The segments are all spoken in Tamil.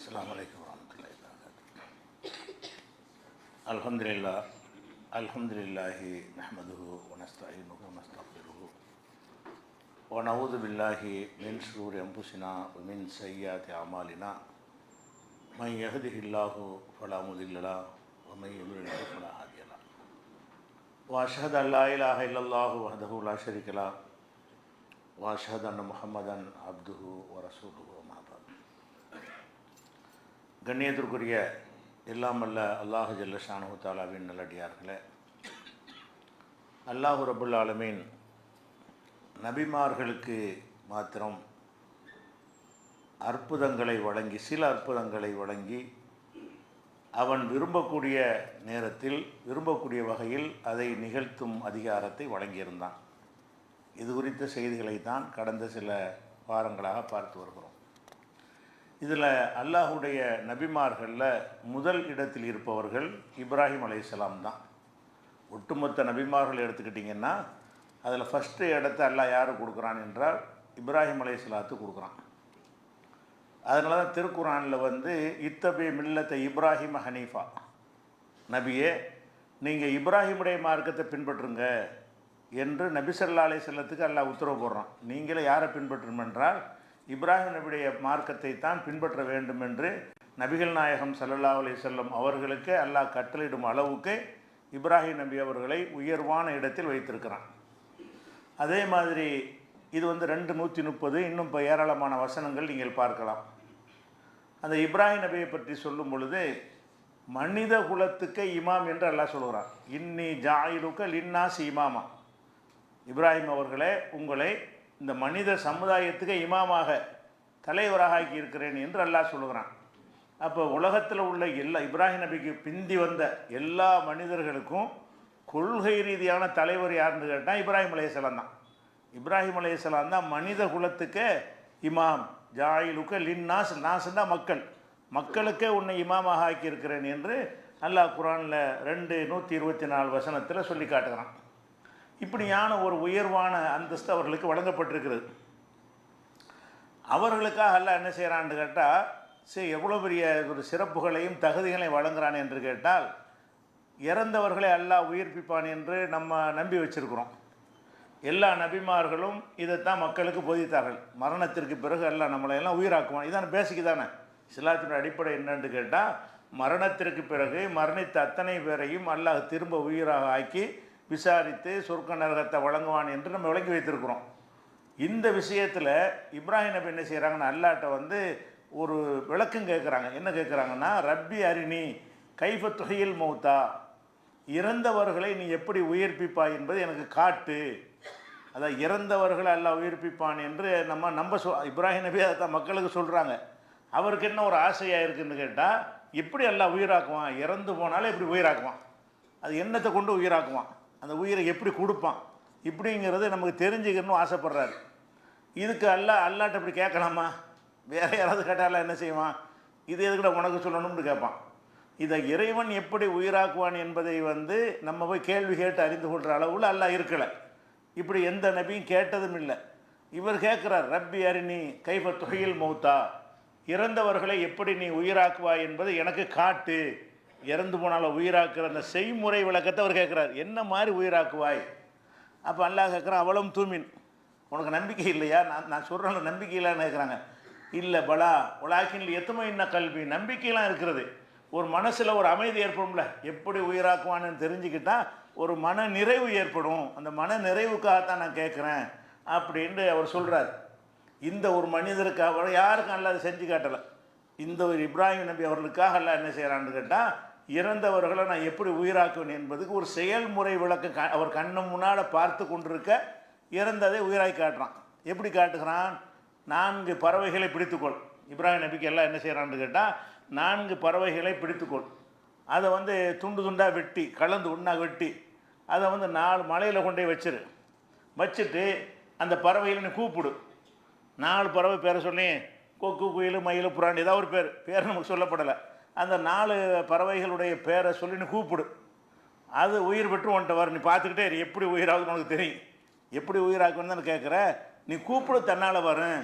அஸ்ஸலாமு அலைக்கும் வரஹ்மத்துல்லாஹி வபரகாத்துஹு. அல்ஹம்துலில்லாஹி நஹ்மதுஹு வ நஸ்தஈனுஹு வ நஸ்தக்ஃபிருஹு வ நஊது பில்லாஹி மின் ஷுரூரி அன்ஃபுஸினா வ மின் ஸய்யிஆத்தி அமாலினா மன் யஹ்திஹில்லாஹு ஃபலா முதில்ல லஹு வ மன் யுضلில்ஹு ஃபலா ஹாதிய லஹு. வ அஷ்ஹது அல்லா இலாஹா இல்லல்லாஹு வஹ்தஹு லா ஷரீக லஹு வ அஷ்ஹது அன்ன முஹம்மதன் அப்துஹு வ ரசூலுஹு. அம்மா பஅத். கண்ணியத்திற்குரிய எல்லாம் வல்ல அல்லாஹு ஜல்ல ஷானுஹு தஆலாவின் நல்லடியார்களே, அல்லாஹு ரப்புல் ஆலமீன் நபிமார்களுக்கு மாத்திரம் அற்புதங்களை வழங்கி, சில அற்புதங்களை வழங்கி, அவன் விரும்பக்கூடிய நேரத்தில் விரும்பக்கூடிய வகையில் அதை நிகழ்த்தும் அதிகாரத்தை வழங்கியிருந்தான். இது குறித்த செய்திகளை தான் கடந்த சில வாரங்களாக பார்த்து வருகிறோம். இதில் அல்லாஹுடைய நபிமார்களில் முதல் இடத்தில் இருப்பவர்கள் இப்ராஹிம் அலைஹிஸ்ஸலாம் தான். ஒட்டுமொத்த நபிமார்கள் எடுத்துக்கிட்டிங்கன்னா அதில் ஃபஸ்ட்டு இடத்த அல்லாஹ் யாருக்கு கொடுக்குறான் என்றால் இப்ராஹிம் அலைஹிஸ்ஸலாத்துக்கு கொடுக்குறான். அதனால தான் திருக்குரானில் இத்தபி மில்லத்தை இப்ராஹிம் ஹனீஃபா, நபியே நீங்கள் இப்ராஹிமுடைய மார்க்கத்தை பின்பற்றுங்க என்று நபி ஸல்லல்லாஹு அலைஹி வஸல்லத்துக்கு அல்லாஹ் உத்தரவு போடுறான். நீங்களே யாரை பின்பற்றணும் என்றால் இப்ராஹிம் நபியுடைய மார்க்கத்தை தான் பின்பற்ற வேண்டும் என்று நபிகள் நாயகம் ஸல்லல்லாஹு அலைஹி வஸல்லம் அவர்களுக்கு அல்லாஹ் கட்டளையிடும் அளவுக்கு இப்ராஹிம் நபி அவர்களை உயர்வான இடத்தில் வைத்திருக்கிறான். அதே மாதிரி இது 230 இன்னும் இப்போ ஏராளமான வசனங்கள் நீங்கள் பார்க்கலாம். அந்த இப்ராஹிம் நபியை பற்றி சொல்லும் பொழுது மனித குலத்துக்கு இமாம் என்று அல்லாஹ் சொல்கிறான். இன்னி ஜாயிலுக்க லின்னாஸ் இமாமா, இப்ராஹிம் அவர்களே உங்களை இந்த மனித சமுதாயத்துக்கு இமாமாக தலைவராக ஆக்கி இருக்கிறேன் என்று அல்லாஹ் சொல்கிறான். அப்போ உலகத்தில் உள்ள எல்லா இப்ராஹிம் நபிக்கு பிந்தி வந்த எல்லா மனிதர்களுக்கும் கொள்கை ரீதியான தலைவர் யாருன்னு கேட்டால் இப்ராஹிம் அலைஹிஸ்ஸலாம் தான். இப்ராஹிம் அலைஹிஸ்ஸலாம் தான் மனித குலத்துக்கு இமாம். ஜாயிலுக்க லின்னாஸ், நாஸ்னா மக்கள், மக்களுக்கே உன்னை இமாமாக ஆக்கியிருக்கிறேன் என்று அல்லாஹ் குர்ஆனில் 124 வசனத்தில் சொல்லி காட்டுகிறான். இப்படியான ஒரு உயர்வான அந்தஸ்து அவர்களுக்கு வழங்கப்பட்டிருக்கிறது. அவர்களுக்காக அல்லாஹ் என்ன செய்கிறான்னு கேட்டால், சரி எவ்வளோ பெரிய ஒரு சிறப்புகளையும் தகுதிகளையும் வழங்குறான் என்று கேட்டால், இறந்தவர்களை அல்லாஹ் உயிர்ப்பிப்பான் என்று நம்ம நம்பி வச்சிருக்கிறோம். எல்லா நபிமார்களும் இதைத்தான் மக்களுக்கு போதித்தார்கள். மரணத்திற்கு பிறகு அல்லாஹ் நம்மளையெல்லாம் உயிராக்குவான். இதான பேசிக்கு தானே இஸ்லாத்தினுடைய அடிப்படை என்னன்னு கேட்டால், மரணத்திற்கு பிறகு மரணித்த அத்தனை பேரையும் அல்லாஹ் திரும்ப உயிராக ஆக்கி விசாரித்து சொர்க்க நரகத்தை வழங்குவான் என்று நம்ம விளங்கி வைத்திருக்கிறோம். இந்த விஷயத்தில் இப்ராஹிம் நபி என்ன செய்கிறாங்கன்னா, அல்லாஹ்ட்ட ஒரு விளக்கம் கேட்குறாங்க. என்ன கேட்குறாங்கன்னா, ரப்பி அரினி கைஃப துஹியில் மௌத்தா, இறந்தவர்களை நீ எப்படி உயிர்ப்பிப்பாய் என்பது எனக்கு காட்டு. அதான் இறந்தவர்களை அல்லாஹ் உயிர்ப்பிப்பான் என்று நம்ம இப்ராஹிம் நபி அதை தான் மக்களுக்கு சொல்கிறாங்க. அவருக்கு என்ன ஒரு ஆசையாக இருக்குதுன்னு கேட்டால், எப்படி அல்லாஹ் உயிராக்குவான், இறந்து போனாலே எப்படி உயிராக்குவான், அது என்னத்தை கொண்டு உயிராக்குவான், அந்த உயிரை எப்படி கொடுப்பான், இப்படிங்கிறது நமக்கு தெரிஞ்சுக்கணும்னு ஆசைப்படுறாரு. இதுக்கு அல்லாட்ட இப்படி கேட்கலாமா? வேறு யாராவது கேட்டாலும் என்ன செய்வான், இது எதுக்கிட்ட உனக்கு சொல்லணும்னு கேட்பான். இதை இறைவன் எப்படி உயிராக்குவான் என்பதை நம்ம போய் கேள்வி கேட்டு அறிந்து கொள்கிற அளவில் அல்லாஹ் இருக்கலை. இப்படி எந்த நபியும் கேட்டதும் இல்லை. இவர் கேட்குறார், ரப்பி அரினி கைஃப துஹியில் மௌத்தா, இறந்தவர்களை எப்படி நீ உயிராக்குவாய் என்பதை எனக்கு காட்டு. இறந்து போனாலும் உயிராக்குற அந்த செய்முறை விளக்கத்தை அவர் கேட்குறார். என்ன மாதிரி உயிராக்குவாய்? அப்போ அல்லாஹ் கேட்குறான், அவளும் தூமின், உனக்கு நம்பிக்கை இல்லையா? நான் சொல்கிறேன் நம்பிக்கை இல்லைன்னு கேட்குறாங்க. இல்லை பலா உலாக்கின் எத்தனை இன்ன கல்வி, நம்பிக்கையெல்லாம் இருக்கிறது. ஒரு மனசில் ஒரு அமைதி ஏற்படும்ல, எப்படி உயிராக்குவான்னு தெரிஞ்சுக்கிட்டால் ஒரு மன நிறைவு ஏற்படும். அந்த மன நிறைவுக்காகத்தான் நான் கேட்குறேன் அப்படின்ட்டு அவர் சொல்கிறார். இந்த ஒரு மனிதருக்கு அவர் யாருக்கும் அல்லாஹ் செஞ்சு காட்டலை. இந்த ஒரு இப்ராஹிம் நபி அவர்களுக்காக அல்லாஹ் என்ன செய்கிறான்னு கேட்டால், இறந்தவர்களை நான் எப்படி உயிராக்குவேன் என்பதுக்கு ஒரு செயல்முறை விளக்கம் அவர் கண்ணு முன்னால் பார்த்து கொண்டிருக்க இறந்ததை உயிராக்கி காட்டுறான். எப்படி காட்டுகிறான்? 4 பறவைகளை பிடித்துக்கொள். இப்ராஹிம் நபிக்கு எல்லாம் என்ன செய்கிறான்னு கேட்டால், 4 பறவைகளை பிடித்துக்கொள், அதை துண்டு துண்டாக வெட்டி கலந்து ஒன்றாக வெட்டி அதை 4 மலையில் கொண்டே வச்சுட்டு அந்த பறவைகளை நீ கூப்பிடு. 4 பறவை பேரை சொல்லி, கொக்கு, குயில், மயில், புறாண்டு, ஏதாவது ஒரு பேர் நமக்கு சொல்லப்படலை. அந்த 4 பறவைகளுடைய பேரை சொல்லி நீ கூப்பிடு. அது உயிர் பெற்று உன்ட்ட வரும். நீ பார்த்துக்கிட்டே எப்படி உயிராகுதுன்னு உனக்கு தெரியும். எப்படி உயிராக்குன்னு தானே கேட்குற, நீ கூப்பிடு, தன்னால் வரும்.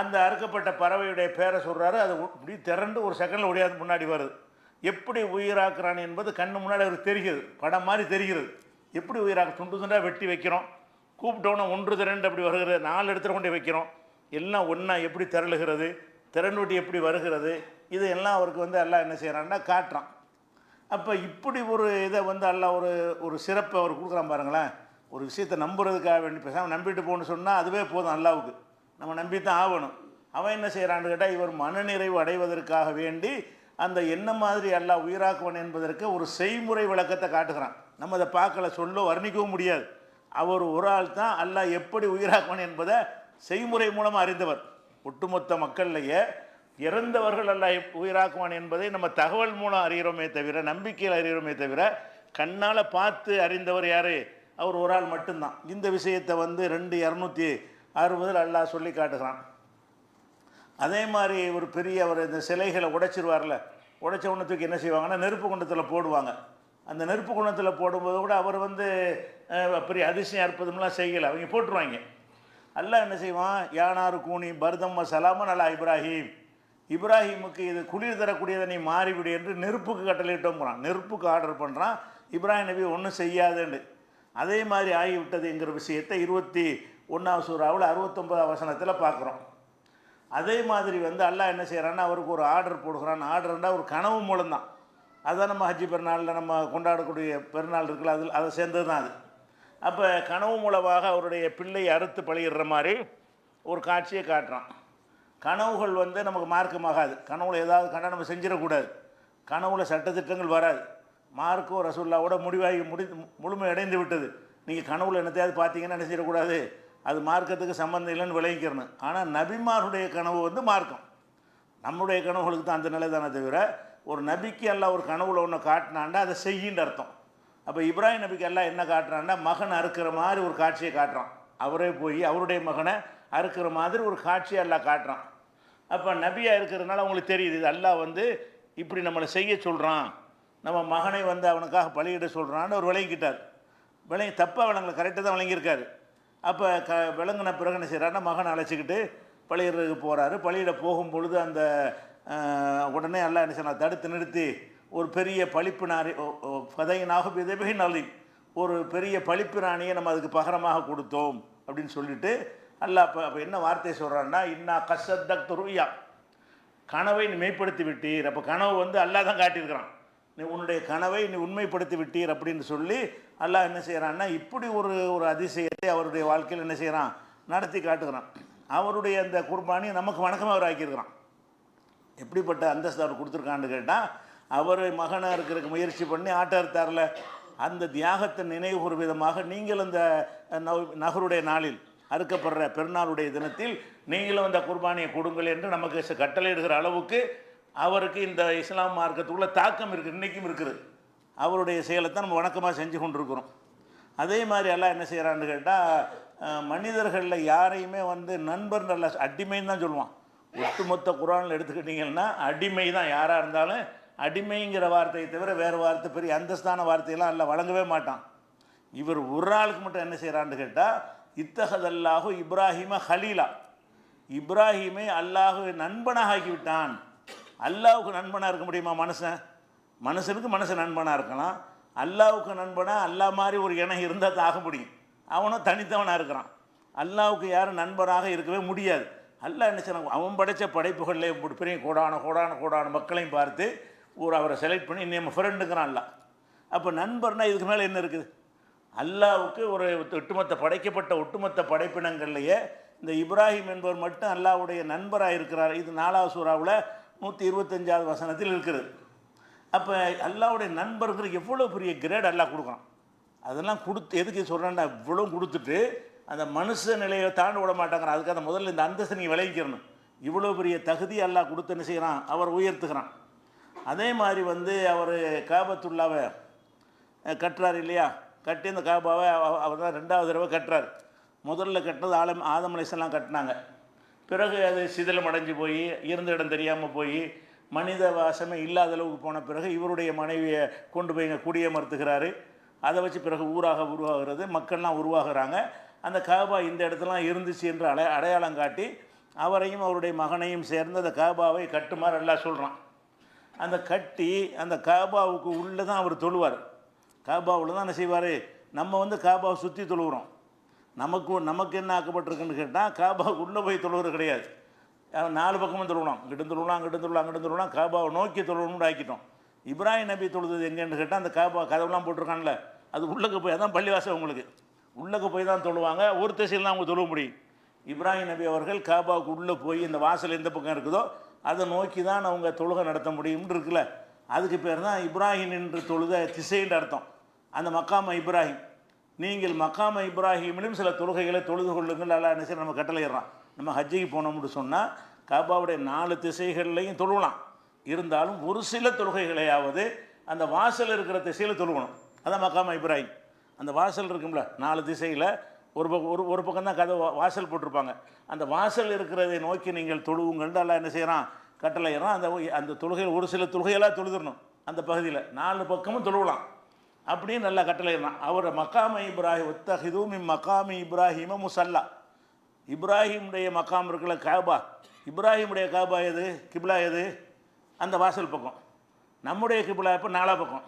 அந்த அறுக்கப்பட்ட பறவையுடைய பேரை சொல்கிறாரு. அது இப்படி திரண்டு ஒரு செகண்டில் ஓடியாது முன்னாடி வருது. எப்படி உயிராக்குறான் என்பது கண்ணு முன்னாடி அவருக்கு தெரிகிறது, படம் மாதிரி தெரிகிறது. எப்படி உயிராக்க துண்டு துண்டாக வெட்டி வைக்கிறோம், கூப்பிட்டோன்னா 1 2 அப்படி வருகிறது, 4 இடத்துல கொண்டு வைக்கிறோம், எல்லாம் ஒன்றா எப்படி திரளுகிறது, திரண்டு எப்படி வருகிறது, இது எல்லாம் அவருக்கு வந்து எல்லாம் என்ன செய்கிறான்னா காட்டுறான். அப்போ இப்படி ஒரு இதை வந்து எல்லாம் ஒரு சிறப்பை அவர் கொடுக்குறான் பாருங்களேன். ஒரு விஷயத்தை நம்புறதுக்காக வேண்டி பேசாமல் நம்பிட்டு போகணுன்னு சொன்னால் அதுவே போதும். அல்லாவுக்கு நம்ம நம்பித்தான் ஆகணும். அவன் என்ன செய்கிறான்னு கேட்டால், இவர் மனநிறைவு அடைவதற்காக வேண்டி அந்த என்ன மாதிரி அல்லாஹ் உயிராக்குவன் என்பதற்கு ஒரு செய்முறை விளக்கத்தை காட்டுகிறான். நம்ம அதை பார்க்கல, சொல்ல வர்ணிக்கவும் முடியாது. அவர் ஒரு ஆள் தான் அல்லாஹ் எப்படி உயிராக்குவன் என்பதை செய்முறை மூலமாக அறிந்தவர். ஒட்டுமொத்த மக்கள்லையே இறந்தவர்கள் அல்லாஹ் உயிராக்குவான் என்பதை நம்ம தகவல் மூலம் அறிகிறோமே தவிர, நம்பிக்கையில் அறிகிறோமே தவிர, கண்ணால் பார்த்து அறிந்தவர் யார்? அவர் ஒரு ஆள் மட்டும்தான். இந்த விஷயத்தை வந்து 2:260 அல்லாஹ் சொல்லி காட்டுகிறான். அதே மாதிரி ஒரு பெரிய அவர் இந்த சிலைகளை உடைச்சிருவார்ல, உடைச்ச உணத்துக்கு என்ன செய்வாங்கன்னா நெருப்பு குண்டத்தில் போடுவாங்க. அந்த நெருப்பு குண்டத்தில் போடும்போது கூட அவர் வந்து பெரிய அதிசயம் அற்புதம்லாம் செய்யலை, அவங்க போட்டுருவாங்க. அல்லாஹ் என்ன செய்வான், யானாரு கூனி பர்தம்ம சலாமன் அலா இப்ராஹிம், இப்ராஹிமுக்கு இது குளிர் தரக்கூடியதை நீ மாறிவிடு என்று நெருப்புக்கு கட்டளையிட்டோம் போகிறான். நெருப்புக்கு ஆர்டர் பண்ணுறான். இப்ராஹிம் நபி ஒன்றும் செய்யாதுன்னு. அதே மாதிரி ஆகிவிட்டதுங்கிற விஷயத்தை 21ஆவது சூறாவில் 69ஆவது வசனத்தில் பார்க்குறோம். அதே மாதிரி வந்து அல்லாஹ் என்ன செய்கிறான்னா அவருக்கு ஒரு ஆர்டர் போடுகிறான். ஆர்டர்னா ஒரு கனவு மூலம்தான். அதுதான் நம்ம ஹஜ்ஜி பெருநாளில் நம்ம கொண்டாடக்கூடிய பெருநாள் இருக்குல்ல, அதில் அதை சேர்ந்தது தான் அது. அப்போ கனவு மூலமாக அவருடைய பிள்ளையை அறுத்து பழியிடுற மாதிரி ஒரு காட்சியை காட்டுறான். கனவுகள் வந்து நமக்கு மார்க்கமாகாது. கனவுல ஏதாவது கண்டா நம்ம செஞ்சிடக்கூடாது. கனவுல சட்டத்திட்டங்கள் வராது. மார்க்கோ ரசூல்லாவோட முடிவாகி முழுமை அடைந்து விட்டது. நீங்கள் கனவுல என்னத்தையாவது பார்த்தீங்கன்னா என்ன செய்யக்கூடாது, அது மார்க்கத்துக்கு சம்மந்தம் இல்லைன்னு விளங்கிக்கிறணும். ஆனால் நபிமாருடைய கனவு வந்து மார்க்கம். நம்முடைய கனவுகளுக்கு தான் அந்த நிலை தானே தவிர, ஒரு நபிக்கு எல்லாம் ஒரு கனவுல ஒன்று காட்டினாண்டா அதை செய்யின்னு அர்த்தம். அப்போ இப்ராஹிம் நபிக்கு எல்லாம் என்ன காட்டுறான்னா மகன் அறுக்கிற மாதிரி ஒரு காட்சியை காட்டுறான். அவரே போய் அவருடைய மகனை அறுக்கிற மாதிரி ஒரு காட்சியை எல்லாம் காட்டுறான். அப்போ நபியாக இருக்கிறதுனால அவங்களுக்கு தெரியுது, இது அல்லாஹ் வந்து இப்படி நம்மளை செய்ய சொல்கிறான், நம்ம மகனை வந்து அவனுக்காக பலியிட சொல்கிறான்னு அவர் விளங்கிக்கிட்டார். தப்பாக விளங்கலை, கரெக்டாக தான் விளங்கியிருக்காரு. அப்போ விளங்கின பிறகு என்ன செய்கிறாருன்னா மகனை அழைச்சிக்கிட்டு பலியிடுறதுக்கு போகிறாரு. பலியிட போகும்பொழுது அந்த உடனே எல்லாம் என்ன செய்யலாம் தடுத்து நிறுத்தி ஒரு பெரிய பழிப்பு நாரி பதையினாக விதவை நலி ஒரு பெரிய பழிப்பு ராணியை நம்ம அதுக்கு பகரமாக கொடுத்தோம் அப்படின்னு சொல்லிட்டு அல்லாஹ் அப்போ என்ன வார்த்தையை சொல்கிறான்னா, இன்னா கசத்தக் துருயா, கனவை நீ மெய்ப்படுத்தி விட்டீர். அப்போ கனவு வந்து அல்லாஹ் தான் காட்டியிருக்கிறான். நீ உன்னுடைய கனவை நீ உண்மைப்படுத்தி விட்டீர் அப்படின்னு சொல்லி அல்லாஹ் என்ன செய்கிறான்னா இப்படி ஒரு அதிசயத்தை அவருடைய வாழ்க்கையில் என்ன செய்கிறான், நடத்தி காட்டுகிறான். அவருடைய அந்த குர்பானி நமக்கு வணக்கமாக அவர் ஆக்கியிருக்கிறான். எப்படிப்பட்ட அந்தஸ்து அவர் கொடுத்துருக்கான்னு கேட்டால், அவர் மகனாக இருக்கிறதுக்கு முயற்சி பண்ணி ஆட்ட அறுத்தார்ல, அந்த தியாகத்தை நினைவு விதமாக நீங்கள் அந்த நகருடைய நாளில் அறுக்கப்படுற பெருநாளுடைய தினத்தில் நீங்களும் அந்த குர்பானியை கொடுங்கள் என்று நமக்கு கட்டளையிடுகிற அளவுக்கு அவருக்கு இந்த இஸ்லாம் மார்க்கத்துக்குள்ள தாக்கம் இருக்குது, இன்றைக்கும் இருக்குது. அவருடைய செயலைத்தான் நம்ம வணக்கமாக செஞ்சு கொண்டிருக்கிறோம். அதே மாதிரி எல்லாம் என்ன செய்கிறான்னு கேட்டால், மனிதர்களில் யாரையுமே வந்து நண்பர் நல்ல அடிமைன்னு தான் சொல்லுவான். ஒட்டுமொத்த குர்ஆனில் எடுத்துக்கிட்டிங்கன்னா அடிமை தான். யாராக இருந்தாலும் அடிமைங்கிற வார்த்தையை தவிர வேறு வார்த்தை பெரிய அந்தஸ்தான வார்த்தையெல்லாம் அல்ல வழங்கவே மாட்டான். இவர் ஒரு ஆளுக்கு மட்டும் என்ன செய்கிறான்னு கேட்டால், இத்தஹதல்லாஹு இப்ராஹிம ஹலீலா, இப்ராஹிமை அல்லாஹு நண்பனாக ஆக்கிவிட்டான். அல்லாவுக்கு நண்பனாக இருக்க முடியுமா மனுஷன்? மனுஷனுக்கு மனுஷன் நண்பனாக இருக்கலாம். அல்லாவுக்கு நண்பனாக அல்லா மாதிரி ஒரு இணை இருந்தால் தான் ஆக முடியும். அவனும் தனித்தவனாக இருக்கிறான். அல்லாவுக்கு யாரும் நண்பராக இருக்கவே முடியாது. அல்லாஹ் என்ன செய்யணும், அவன் படைத்த படைப்புகளில் பெரிய கோடான மக்களையும் பார்த்து அவரை செலக்ட் பண்ணி நம்ம ஃப்ரெண்டுங்கிறான் அல்லாஹ். அப்போ நண்பர்னால் இதுக்கு மேலே என்ன இருக்குது? அல்லாவுக்கு ஒரு ஒட்டுமொத்த படைக்கப்பட்ட ஒட்டுமொத்த படைப்பினங்கள்லையே இந்த இப்ராஹிம் என்பவர் மட்டும் அல்லாவுடைய நண்பராக இருக்கிறார். இது 4வது சூறாவில் 125வது வசனத்தில் இருக்கிறது. அப்போ அல்லாவுடைய நண்பர்கள் எவ்வளோ பெரிய கிரேட் அல்லாஹ் கொடுக்குறான். அதெல்லாம் கொடுத்து எதுக்கு சொல்கிறேன்னா, இவ்வளோ கொடுத்துட்டு அந்த மனுஷ நிலையை தாண்ட விட மாட்டாங்கிறான். அதுக்கு அந்த முதல்ல இந்த அந்தஸ்தை நீங்கள் விளைவிக்கிறணும். இவ்வளோ பெரிய தகுதி அல்லாஹ் கொடுத்து என்ன செய்கிறான், அவர் உயர்த்துகிறான். அதே மாதிரி வந்து அவர் காபத்துல்லாவை கட்டுறார் இல்லையா, கட்டி அந்த காபாவை அவர் தான் 2வது தடவை கட்டுறார். முதல்ல கட்டினது ஆதம் அலைஹிஸ்ஸலாம் கட்டினாங்க. பிறகு அது சிதிலம் அடைஞ்சு போய் இருந்த இடம் தெரியாமல் போய் மனித வாசமே இல்லாத அளவுக்கு போன பிறகு இவருடைய மனைவியை கொண்டு போய் இங்கே குடியமர்த்துகிறாரு. அதை வச்சு பிறகு உருவாகிறது, மக்கள்லாம் உருவாகிறாங்க. அந்த காபா இந்த இடத்துலாம் இருந்துச்சு என்று அடையாளம் காட்டி அவரையும் அவருடைய மகனையும் சேர்ந்து அந்த காபாவை கட்டுமாறு எல்லாம் சொல்கிறான். அந்த கட்டி அந்த காபாவுக்கு உள்ளே தான் அவர் தொழுவார். காபாவில் தான் என்ன செய்வார், நம்ம வந்து காபாவை சுற்றி தொழுகிறோம். நமக்கு என்ன ஆக்கப்பட்டிருக்குன்னு கேட்டால் காபாவுக்கு உள்ளே போய் தொழுவது கிடையாது. 4 பக்கமும் தொழுவலாம், அங்கிட்டு தொழுவலாம், அங்கிட்டு தொழுவலாம், காபாவை நோக்கி தொழுவணும்னு ஆக்கிட்டோம். இப்ராஹிம் நபி தொழுது எங்கன்னு கேட்டால் அந்த காபா கதவுலாம் போட்டிருக்கான்ல, அது உள்ளக்கு போய் அதான் பள்ளிவாசல், உங்களுக்கு உள்ளக்கு போய் தான் தொழுவாங்க. ஒரு திசையில் தான் அவங்க தொழுவ முடியும். இப்ராஹிம் நபி அவர்கள் காபாவுக்கு உள்ளே போய் இந்த வாசல் எந்த பக்கம் இருக்குதோ அதை நோக்கி தான் அவங்க தொழுகை நடத்த முடியும்னு இருக்குல்ல, அதுக்கு பேர் தான் இப்ராஹிம் என்று தொழுத திசைன்னு அர்த்தம். அந்த மக்காம இப்ராஹிம், நீங்கள் மக்காம இப்ராஹிமிலும் சில தொழுகைகளை தொழுது கொள்ளுங்கள் அல்லா என்ன நம்ம கட்டளையிடுறான். நம்ம ஹஜ்ஜிக்கு போனோம்னு சொன்னால் காபாவுடைய 4 திசைகள்லையும் தொழுவலாம். இருந்தாலும் ஒரு சில தொழுகைகளையாவது அந்த வாசல் இருக்கிற திசையில் தொழுவணும். அதான் மக்காம இப்ராஹிம். அந்த வாசல் இருக்கும்ல 4 திசையில் ஒரு பக்கம் தான் கதை வாசல் போட்டிருப்பாங்க. அந்த வாசல் இருக்கிறதை நோக்கி நீங்கள் தொழுவுங்கள்னு அல்லா என்ன செய்கிறான், கட்டளையிடறான். அந்த தொழுகையில் ஒரு சில தொழுகையெல்லாம் தொழுதுடணும். அந்த பகுதியில் 4 பக்கமும் தொழுவலாம் அப்படின்னு நல்லா கட்டளையிடறான். அவர் மக்காம இப்ராஹிம் ஒத்தஹிதூமி மக்காமி இப்ராஹிம முசல்லா, இப்ராஹிமுடைய மக்காம் இருக்குல்ல காபா, இப்ராஹிமுடைய காபா எது, கிப்லா எது, அந்த வாசல் பக்கம். நம்முடைய கிப்லா இப்போ 4 பக்கம்.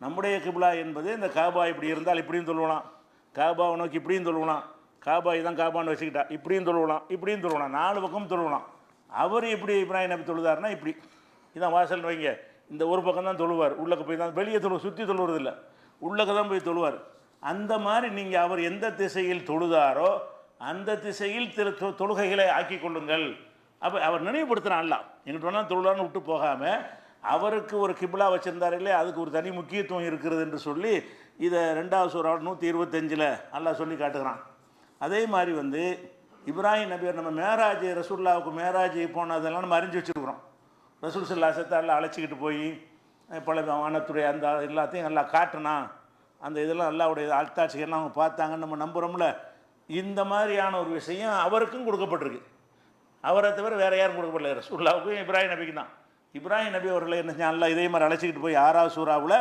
நம்முடைய கிப்லா என்பது இந்த காபா இப்படி இருந்தால் இப்படியும் தொழுவலாம், காபாவை நோக்கி இப்படியும் தொழுவலாம், காபா இதான் காபான்னு வச்சுக்கிட்டா இப்படியும் தொழுவலாம், இப்படியும் தொழுவலாம், 4 பக்கமும் தொழுவலாம். அவர் எப்படி இப்ராஹிம் நபி தொழுதாருன்னா இப்படி இதான் வாசல் வைங்க, இந்த ஒரு பக்கம் தான் தொழுவார், உள்ளக்க போய் தான், வெளியே சுற்றி தொழுவதில்லை, உள்ளக்க தான் போய் தொழுவார். அந்த மாதிரி நீங்கள் அவர் எந்த திசையில் தொழுதாரோ அந்த திசையில் தொழுகைகளை ஆக்கி கொள்ளுங்கள். அப்போ அவர் நினைவுபடுத்துகிறான். அல்லா எங்கிட்ட வேணால் தொழுலான்னு விட்டு போகாமல் அவருக்கு ஒரு கிப்லா வச்சுருந்தார் இல்லையா, அதுக்கு ஒரு தனி முக்கியத்துவம் இருக்கிறது என்று சொல்லி இதை 2வது சூரா 125 அல்லாஹ் சொல்லி காட்டுகிறான். அதே மாதிரி வந்து இப்ராஹிம் நபியர் நம்ம மேராஜ் ரசூல்லாவுக்கு மேராஜ் போனதெல்லாம் நம்ம அறிஞ்சு வச்சுருக்குறோம். ரசூல் சல்லாஹத்தை எல்லாம் அழைச்சிக்கிட்டு போய் பல வானத்துடைய அந்த எல்லாத்தையும் நல்லா காட்டினா, அந்த இதெல்லாம் அல்லாவுடைய அழ்த்தாட்சிகள்லாம் அவங்க பார்த்தாங்கன்னு நம்ம நம்புகிறோம்ல. இந்த மாதிரியான ஒரு விஷயம் அவருக்கும் கொடுக்கப்பட்டிருக்கு. அவரை தவிர வேறு யாரும் கொடுக்கப்படல. ரசூலுல்லாவுக்கும் இப்ராஹிம் நபிக்கு தான். இப்ராஹிம் நபி அவர்களை என்ன செஞ்சால் இதே மாதிரி அழைச்சிக்கிட்டு போய் 6வது சூறாவில்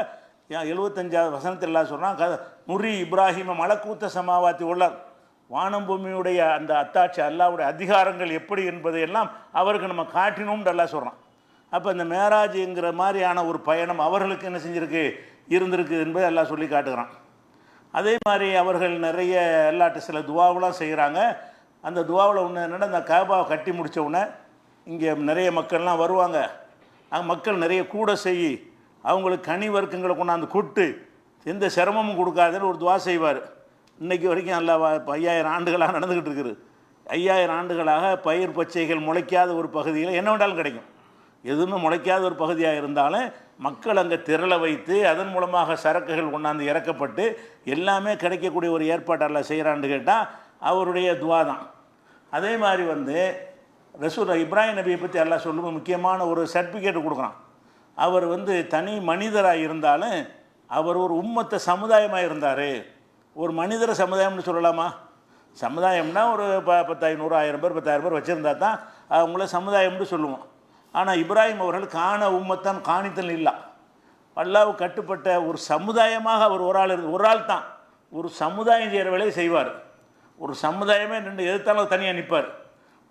75வது வசனத்தில் எல்லாம் சொல்கிறான், நுரி இப்ராஹிம மலக்கூத்த சமாவாத்தி உள்ளார், வானம் பூமியுடைய அந்த அத்தாட்சி அல்லாவுடைய அதிகாரங்கள் எப்படி என்பதையெல்லாம் அவருக்கு நம்ம காட்டினோம்னு எல்லாம் சொல்கிறான். அப்போ இந்த மேராஜுங்கிற மாதிரியான ஒரு பயணம் அவர்களுக்கு என்ன செஞ்சுருக்கு, இருந்திருக்கு என்பதை எல்லாம் சொல்லி காட்டுகிறான். அதே மாதிரி அவர்கள் நிறைய எல்லாட்டு சில துவாவெலாம் செய்கிறாங்க. அந்த துவாவில் ஒன்று என்னென்னா, அந்த காபாவை கட்டி முடித்த உடனே இங்கே நிறைய மக்கள்லாம் வருவாங்க. மக்கள் நிறைய கூட செய்யி அவங்களுக்கு கனி வர்க்கங்களை கொண்டாந்து கொட்டு எந்த சிரமமும் கொடுக்காதுன்னு ஒரு துவா செய்வார். இன்றைக்கி வரைக்கும் நல்லா 5000 ஆண்டுகளாக நடந்துக்கிட்டு இருக்குது. 5000 ஆண்டுகளாக பயிர் பச்சைகள் முளைக்காத ஒரு பகுதியில் என்ன வேண்டாலும் கிடைக்கும். எதுவுமே முளைக்காத ஒரு பகுதியாக இருந்தாலும் மக்கள் அங்கே திரள வைத்து அதன் மூலமாக சரக்குகள் கொண்டாந்து இறக்கப்பட்டு எல்லாமே கிடைக்கக்கூடிய ஒரு ஏற்பாட்டெல்லாம் செய்கிறான்னு கேட்டால் அவருடைய துவா தான். அதே மாதிரி வந்து ரசூல் இப்ராஹிம் நபியை பற்றி எல்லாம் சொல்லும்போது முக்கியமான ஒரு சர்டிஃபிகேட் கொடுக்குறான். அவர் வந்து தனி மனிதராக இருந்தாலும் அவர் ஒரு உம்மத்த சமுதாயமாக இருந்தார். ஒரு மனிதர சமுதாயம்னு சொல்லலாமா? சமுதாயம்னா ஒரு 10,500 1000 பேர் 10,000 பேர் வச்சுருந்தா தான் அவங்கள சமுதாயம்னு சொல்லுவோம். ஆனால் இப்ராஹிம் அவர்கள் காண உம்மத்தான் காணித்தல் இல்லா, அல்லாஹ் கட்டுப்பட்ட ஒரு சமுதாயமாக அவர் ஒரு ஆள் தான் ஒரு சமுதாயம் செய்கிற வேலையை செய்வார். ஒரு சமுதாயமே நின்று எதிர்த்தாலும் தனியாக நிற்பார்.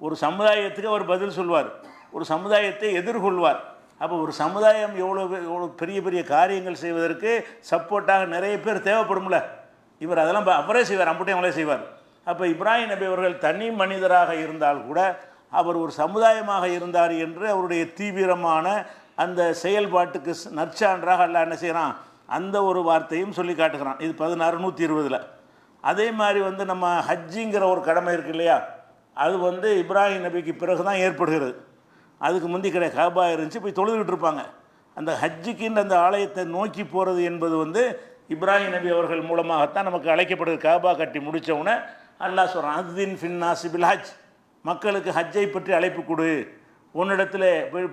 ஒரு சமுதாயத்துக்கு அவர் பதில் சொல்வார், ஒரு சமுதாயத்தை எதிர்கொள்வார். அப்போ ஒரு சமுதாயம் எவ்வளோ பெரிய பெரிய காரியங்கள் செய்வதற்கு சப்போர்ட்டாக நிறைய பேர் தேவைப்படும்ல. இவர் அதெல்லாம் அவரே செய்வார், அம்புட்டையும் அவங்களே செய்வார். அப்போ இப்ராஹிம் நபி அவர்கள் தனி மனிதராக இருந்தால் கூட அவர் ஒரு சமுதாயமாக இருந்தார் என்று அவருடைய தீவிரமான அந்த செயல்பாட்டுக்கு நற்சான்றாக அல்லாஹ் என்ன செய்கிறான், அந்த ஒரு வார்த்தையும் சொல்லி காட்டுகிறான். இது 16:120. அதே மாதிரி வந்து நம்ம ஹஜ்ஜிங்கிற ஒரு கடமை இருக்குது இல்லையா, அது வந்து இப்ராஹிம் நபிக்கு பிறகு தான் ஏற்படுகிறது. அதுக்கு முந்தி கிடையாது, காபா இருந்துச்சு, போய் தொழுதுகிட்டு இருப்பாங்க. அந்த ஹஜ்ஜுக்குன்னு அந்த ஆலயத்தை நோக்கி போகிறது என்பது வந்து இப்ராஹிம் நபி அவர்கள் மூலமாகத்தான் நமக்கு அழைக்கப்படுது. காபா கட்டி முடித்தவுடனே அல்லாஹ் சொல்கிறான், அஸ்தின் ஃபின்னாஸி பில் ஹஜ், மக்களுக்கு ஹஜ்ஜை பற்றி அழைப்பு கொடு, உன்னிடத்தில்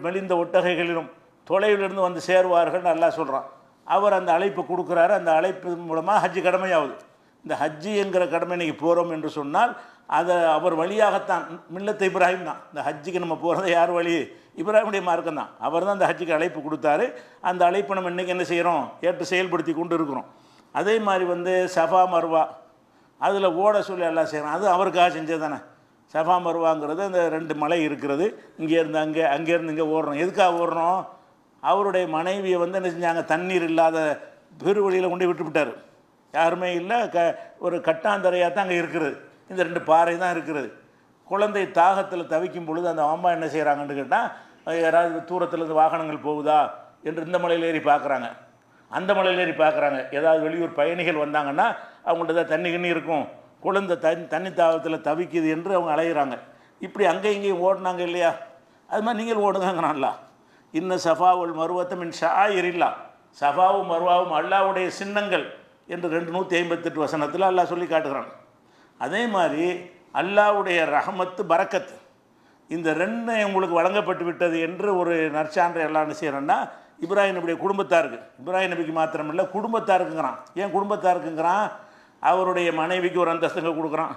மெலிந்த ஒட்டகைகளிலும் தொலைவிலிருந்து வந்து சேருவார்கள் அல்லாஹ் சொல்கிறான். அவர் அந்த அழைப்பு கொடுக்குறாரு. அந்த அழைப்பு மூலமாக ஹஜ்ஜு கடமையாகுது. இந்த ஹஜ்ஜி என்கிற கடமை இன்றைக்கி போகிறோம் என்று சொன்னால் அதை அவர் வழியாகத்தான், மில்லத்தை இப்ராஹிம் தான். இந்த ஹஜ்ஜுக்கு நம்ம போகிறத யார் வழி? இப்ராஹிமுடைய மார்க்கம் தான். அவர் தான் இந்த ஹஜ்ஜுக்கு அழைப்பு கொடுத்தாரு. அந்த அழைப்பை நம்ம இன்றைக்கி என்ன செய்கிறோம், ஏற்று செயல்படுத்தி கொண்டு இருக்கிறோம். அதே மாதிரி வந்து சஃபா மர்வா அதில் ஓட சொல்லி எல்லாம் செய்கிறோம். அது அவருக்காக செஞ்சது தானே. சஃபா மருவாங்கிறது அந்த 2 மலை இருக்கிறது. இங்கேருந்து அங்கே, அங்கேருந்து இங்கே ஓடுறோம். எதுக்காக ஓடுறோம்? அவருடைய மனைவியை வந்து என்ன செஞ்சாங்க, தண்ணீர் இல்லாத பெருவழியில் கொண்டு விட்டுவிட்டார். யாருமே இல்லை, ஒரு கட்டாந்தரையாக தான் அங்கே இருக்கிறது. இந்த 2 பாறை தான் இருக்கிறது. குழந்தை தாகத்தில் தவிக்கும் பொழுது அந்த அம்மா என்ன செய்கிறாங்கன்னு கேட்டால், யாராவது தூரத்துலேருந்து வாகனங்கள் போகுதா என்று இந்த மலையில் ஏறி பார்க்குறாங்க, அந்த மலையில் ஏறி பார்க்குறாங்க. ஏதாவது வெளியூர் பயணிகள் வந்தாங்கன்னா அவங்கள்ட்ட தான் தண்ணி இருக்கும், குழந்தை தண்ணி தாகத்தில் தவிக்குது என்று அவங்க அலைகிறாங்க. இப்படி அங்கே இங்கேயும் ஓடினாங்க இல்லையா? அது மாதிரி நீங்கள் ஓடுங்கிறான்ல. இன்ன சஃபாவுல் மருவத்தம் மின் ஷாயிரில்லா, சஃபாவும் மருவாவும் அல்லாவுடைய சின்னங்கள் என்று 258 வசனத்தில் அல்லாஹ் சொல்லி காட்டுகிறான். அதே மாதிரி அல்லாவுடைய ரஹமத்து பரக்கத்து இந்த 2 உங்களுக்கு வழங்கப்பட்டு விட்டது என்று ஒரு நற்சான்றை எல்லாம் என்ன செய்கிறோன்னா, இப்ராஹிம் நபியுடைய குடும்பத்தாருக்கு, இப்ராஹிம் நபிக்கு மாத்திரமில்லை குடும்பத்தாருக்குங்கிறான். ஏன் குடும்பத்தாருக்குங்கிறான்? அவருடைய மனைவிக்கு ஒரு அந்தஸ்துங்க கொடுக்குறான்.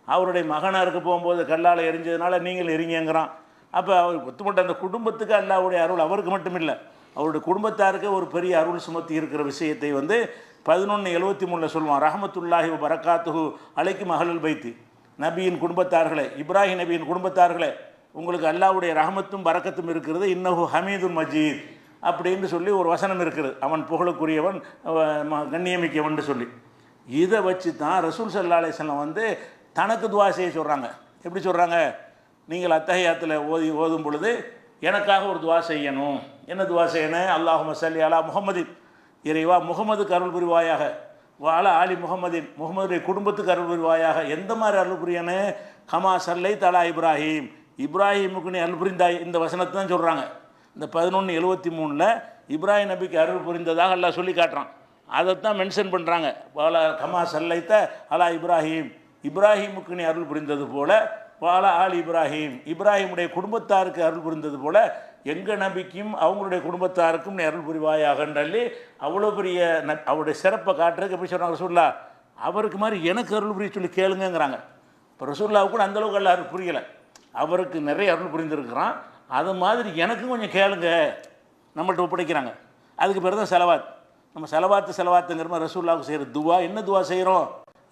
அவருடைய மகனாருக்கு போகும்போது கல்லால் எரிஞ்சதுனால நீங்கள் எரிங்கங்கிறான். அப்போ அவர் ஒத்துமட்ட அந்த குடும்பத்துக்கு அல்லாவுடைய அருள் அவருக்கு மட்டும் இல்லை, அவருடைய குடும்பத்தாருக்கு ஒரு பெரிய அருள் சுமத்தி இருக்கிற விஷயத்தை வந்து 1173 சொல்லுவான். ரஹமத்துல்லாஹி வ பரக்காத்துஹு அலைக்கும் அஹ்லல் பைத்தி, நபியின் குடும்பத்தார்களே, இப்ராஹிம் நபியின் குடும்பத்தார்களே, உங்களுக்கு அல்லாவுடைய ரஹமத்தும் பரக்கத்தும் இருக்கிறது. இன்னஹு ஹமீதுன் மஜீத் அப்படின்னு சொல்லி ஒரு வசனம் இருக்குது. அவன் புகழுக்குரியவன், கண்ணியமிக்கவன் சொல்லி. இதை வச்சு தான் ரசூல் ஸல்லல்லாஹு அலைஹி வஸல்லம் வந்து தனக்கு துவா செய்ய சொல்கிறாங்க. எப்படி சொல்கிறாங்க? நீங்கள் அத்தஹியாத்தில் ஓதும் பொழுது எனக்காக ஒரு துவா செய்யணும். என்ன துவா செய்யணும்? அல்லாஹும்ம ஸல்லி அலா முஹம்மதின், இறைவா முகமதுக்கு அருள் புரிவாயாக, வாலா ஆலி முகமதின், முகமதுடைய குடும்பத்துக்கு அருள் புரிவாயாக. எந்த மாதிரி அருள் புரியணும்? கமா சல்லை தலா இப்ராஹிம், இப்ராஹிமுக்கு நீ அருள் புரிந்தாய். இந்த வசனத்தை தான் சொல்கிறாங்க. இந்த 1173 இப்ராஹிம் நபிக்கு அருள் புரிந்ததாக அல்லாஹ் சொல்லி காட்டுறான். அதைத்தான் மென்ஷன் பண்ணுறாங்க. வாலா கமா சல்லைத்த அலா இப்ராஹிம், இப்ராஹிமுக்கு நீ அருள் புரிந்தது போல, வாலா ஆல் இப்ராஹிம், இப்ராஹிமுடைய குடும்பத்தாருக்கு அருள் புரிந்தது போல எங்கள் நபிக்கும் அவங்களுடைய குடும்பத்தாருக்கும் நீ அருள் புரிவாயாகன்றி அவ்வளோ பெரிய அவருடைய சிறப்பை காட்டுறதுக்கு எப்படி சொல்கிறாங்க ரசூல்லா? அவருக்கு மாதிரி எனக்கு அருள் புரிய சொல்லி கேளுங்கிறாங்க. இப்போ ரசூல்லாவுக்கு கூட அந்தளவுக்கு அல்ல அருள் புரியலை, அவருக்கு நிறைய அருள் புரிந்திருக்கிறான். அது மாதிரி எனக்கும் கொஞ்சம் கேளுங்க நம்மள்ட்ட ஒப்படைக்கிறாங்க. அதுக்கு பேர் தான் செலவாத். நம்ம செலவாத்துங்கிற மாதிரி ரசூல்லாவுக்கு செய்கிற துவா. என்ன துவா செய்கிறோம்?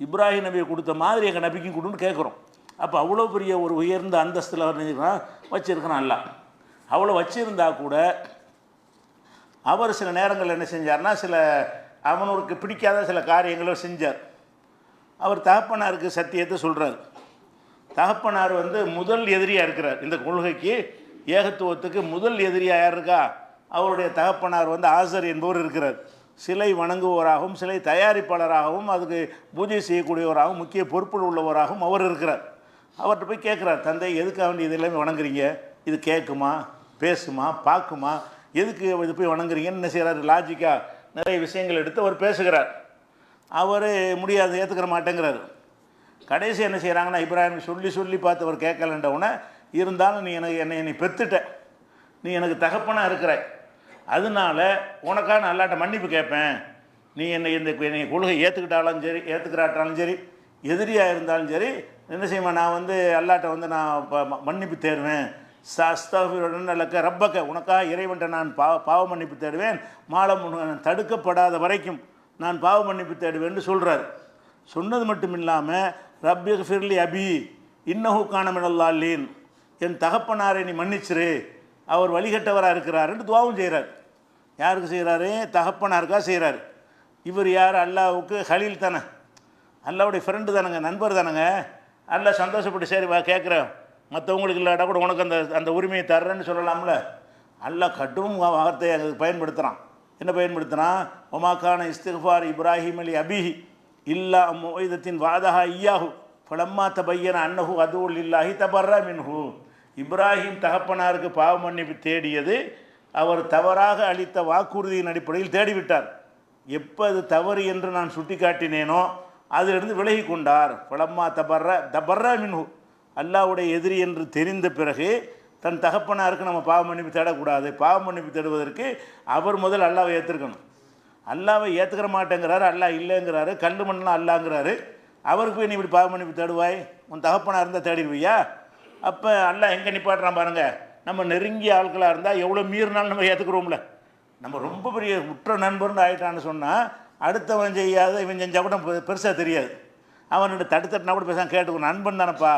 இப்ராஹிம் நபியை கொடுத்த மாதிரி எங்கள் நபிக்கும் கொடுன்னு கேட்குறோம். அப்போ அவ்வளோ பெரிய ஒரு உயர்ந்த அந்தஸ்தில் வச்சுருக்கிறான் அல்ல. அவ்வளோ வச்சுருந்தா கூட அவர் சில நேரங்கள் என்ன செஞ்சார்னா, சில அவனுக்கு பிடிக்காத சில காரியங்களை செஞ்சார். அவர் தகப்பனாருக்கு சத்தியத்தை சொல்கிறார். தகப்பனார் வந்து முதல் எதிரியாக இருக்கிறார் இந்த கொள்கைக்கு, ஏகத்துவத்துக்கு முதல் எதிரியாக யார் இருக்கா? அவருடைய தகப்பனார் வந்து ஆசர் என்பவர் இருக்கிறார். சிலை வணங்குவோராகவும் சிலை தயாரிப்பாளராகவும் அதுக்கு பூஜை செய்யக்கூடியவராகவும் முக்கிய பொறுப்பில் உள்ளவராகவும் அவர் இருக்கிறார். அவர்கிட்ட போய் கேட்குறார், தந்தை எதுக்காக வேண்டி இது எல்லாமே வணங்குறீங்க? இது கேட்குமா, பேசுமா, பார்க்குமா, எதுக்கு இது போய் வணங்குறீங்கன்னு என்ன செய்கிறார்? லாஜிக்காக நிறைய விஷயங்கள் எடுத்து அவர் பேசுகிறார். அவர் முடியாது, ஏற்றுக்கிற மாட்டேங்கிறார். கடைசி என்ன செய்கிறாங்கன்னா, இப்ராஹிம் சொல்லி பார்த்து அவர் கேட்கலன்றவுடனே, இருந்தாலும் நீ என்னை பெற்றுட்ட, நீ எனக்கு தகப்பனாக இருக்கிற, அதனால உனக்காக நான் அல்லாட்ட மன்னிப்பு கேட்பேன். நீ என்னை என்னை கொள்கை ஏற்றுக்கிட்டாலும் சரி ஏற்றுக்கிறாட்டாலும் சரி, எதிரியாக இருந்தாலும் சரி, என்ன செய்வேன், நான் வந்து அல்லாட்ட வந்து நான் மன்னிப்பு தேடுவேன். சஸ்தஃபிருக்க ரப்பக்க, உனக்காக இறைவன்ட்ட நான் பாவ மன்னிப்பு தேடுவேன். மாலம் தடுக்கப்படாத வரைக்கும் நான் பாவ மன்னிப்பு தேடுவேன்னு சொல்கிறார். சொன்னது மட்டும் இல்லாமல் ரப்பி ஃபிர்லி அபி இன்னஹு கானமினல்லாலீன், என் தகப்பனாரை நீ மன்னிச்சிரு, அவர் வழிகட்டவராக இருக்கிறாருன்னு துவாவும் செய்கிறார். யாருக்கு செய்கிறாரு? தகப்பனாருக்காக செய்கிறார். இவர் யார்? அல்லாவுக்கு ஹலீல் தானே, அல்லாவுடைய ஃப்ரெண்டு தானேங்க, நண்பர் தானேங்க. அல்லா சந்தோஷப்பட்டு சரி வா கேட்குறேன், மற்றவங்களுக்கு இல்லாட்டா கூட உனக்கு அந்த உரிமையை தர்றேன்னு சொல்லலாம்ல. அல்லா கடும் வார்த்தையை அதுக்கு பயன்படுத்துகிறான். என்ன பயன்படுத்துகிறான்? ஒமாக்கான இஸ்திஃபார் இப்ராஹிம் அலி அபிஹி இல்லா மொய்தத்தின் வாதஹா ஐயாஹு பலம்மா தபையன அன்னஹு அதுவுல் இல்லாஹி தபர்ரா மின்ஹு. இப்ராஹிம் தகப்பனாருக்கு பாவ மன்னிப்பு தேடியது அவர் தவறாக அளித்த வாக்குறுதியின் அடிப்படையில் தேடிவிட்டார். எப்போ அது தவறு என்று நான் சுட்டி காட்டினேனோ அதிலிருந்து விலகி கொண்டார். பலம்மா தபர்ரா மின்ஹு, அல்லாவுடைய எதிரி என்று தெரிந்த பிறகு தன் தகப்பனாருக்கு நம்ம பாவ மன்னிப்பு தேடக்கூடாது. பாவ மன்னிப்பு தேடுவதற்கு அவர் முதல் அல்லாவை ஏற்றுக்கணும். அல்லாவை ஏற்றுக்கிற மாட்டேங்கிறாரு, அல்லா இல்லைங்கிறாரு, கல் மண்ணெலாம் அல்லாங்கிறாரு. அவருக்கு போய் நீ இப்படி பாவ மன்னிப்பு தேடுவாய்? உன் தகப்பனாக இருந்தால் தேடிடுவியா? அப்போ அல்லா எங்கே நிப்பாட்டுறான் பாருங்கள். நம்ம நெருங்கிய ஆட்களாக இருந்தால் எவ்வளோ மீறினாலும் நம்ம ஏற்றுக்கிறோம்ல. நம்ம ரொம்ப பெரிய உற்ற நண்பர்னு ஆகிட்டான்னு சொன்னால் அடுத்தவன் செய்யாத இவன் செஞ்சால் கூட பெருசாக தெரியாது. அவன்கிட்ட தடுத்தட்டுனா கூட பேசாமல் கேட்டுக்கணும், நண்பன் தானப்பா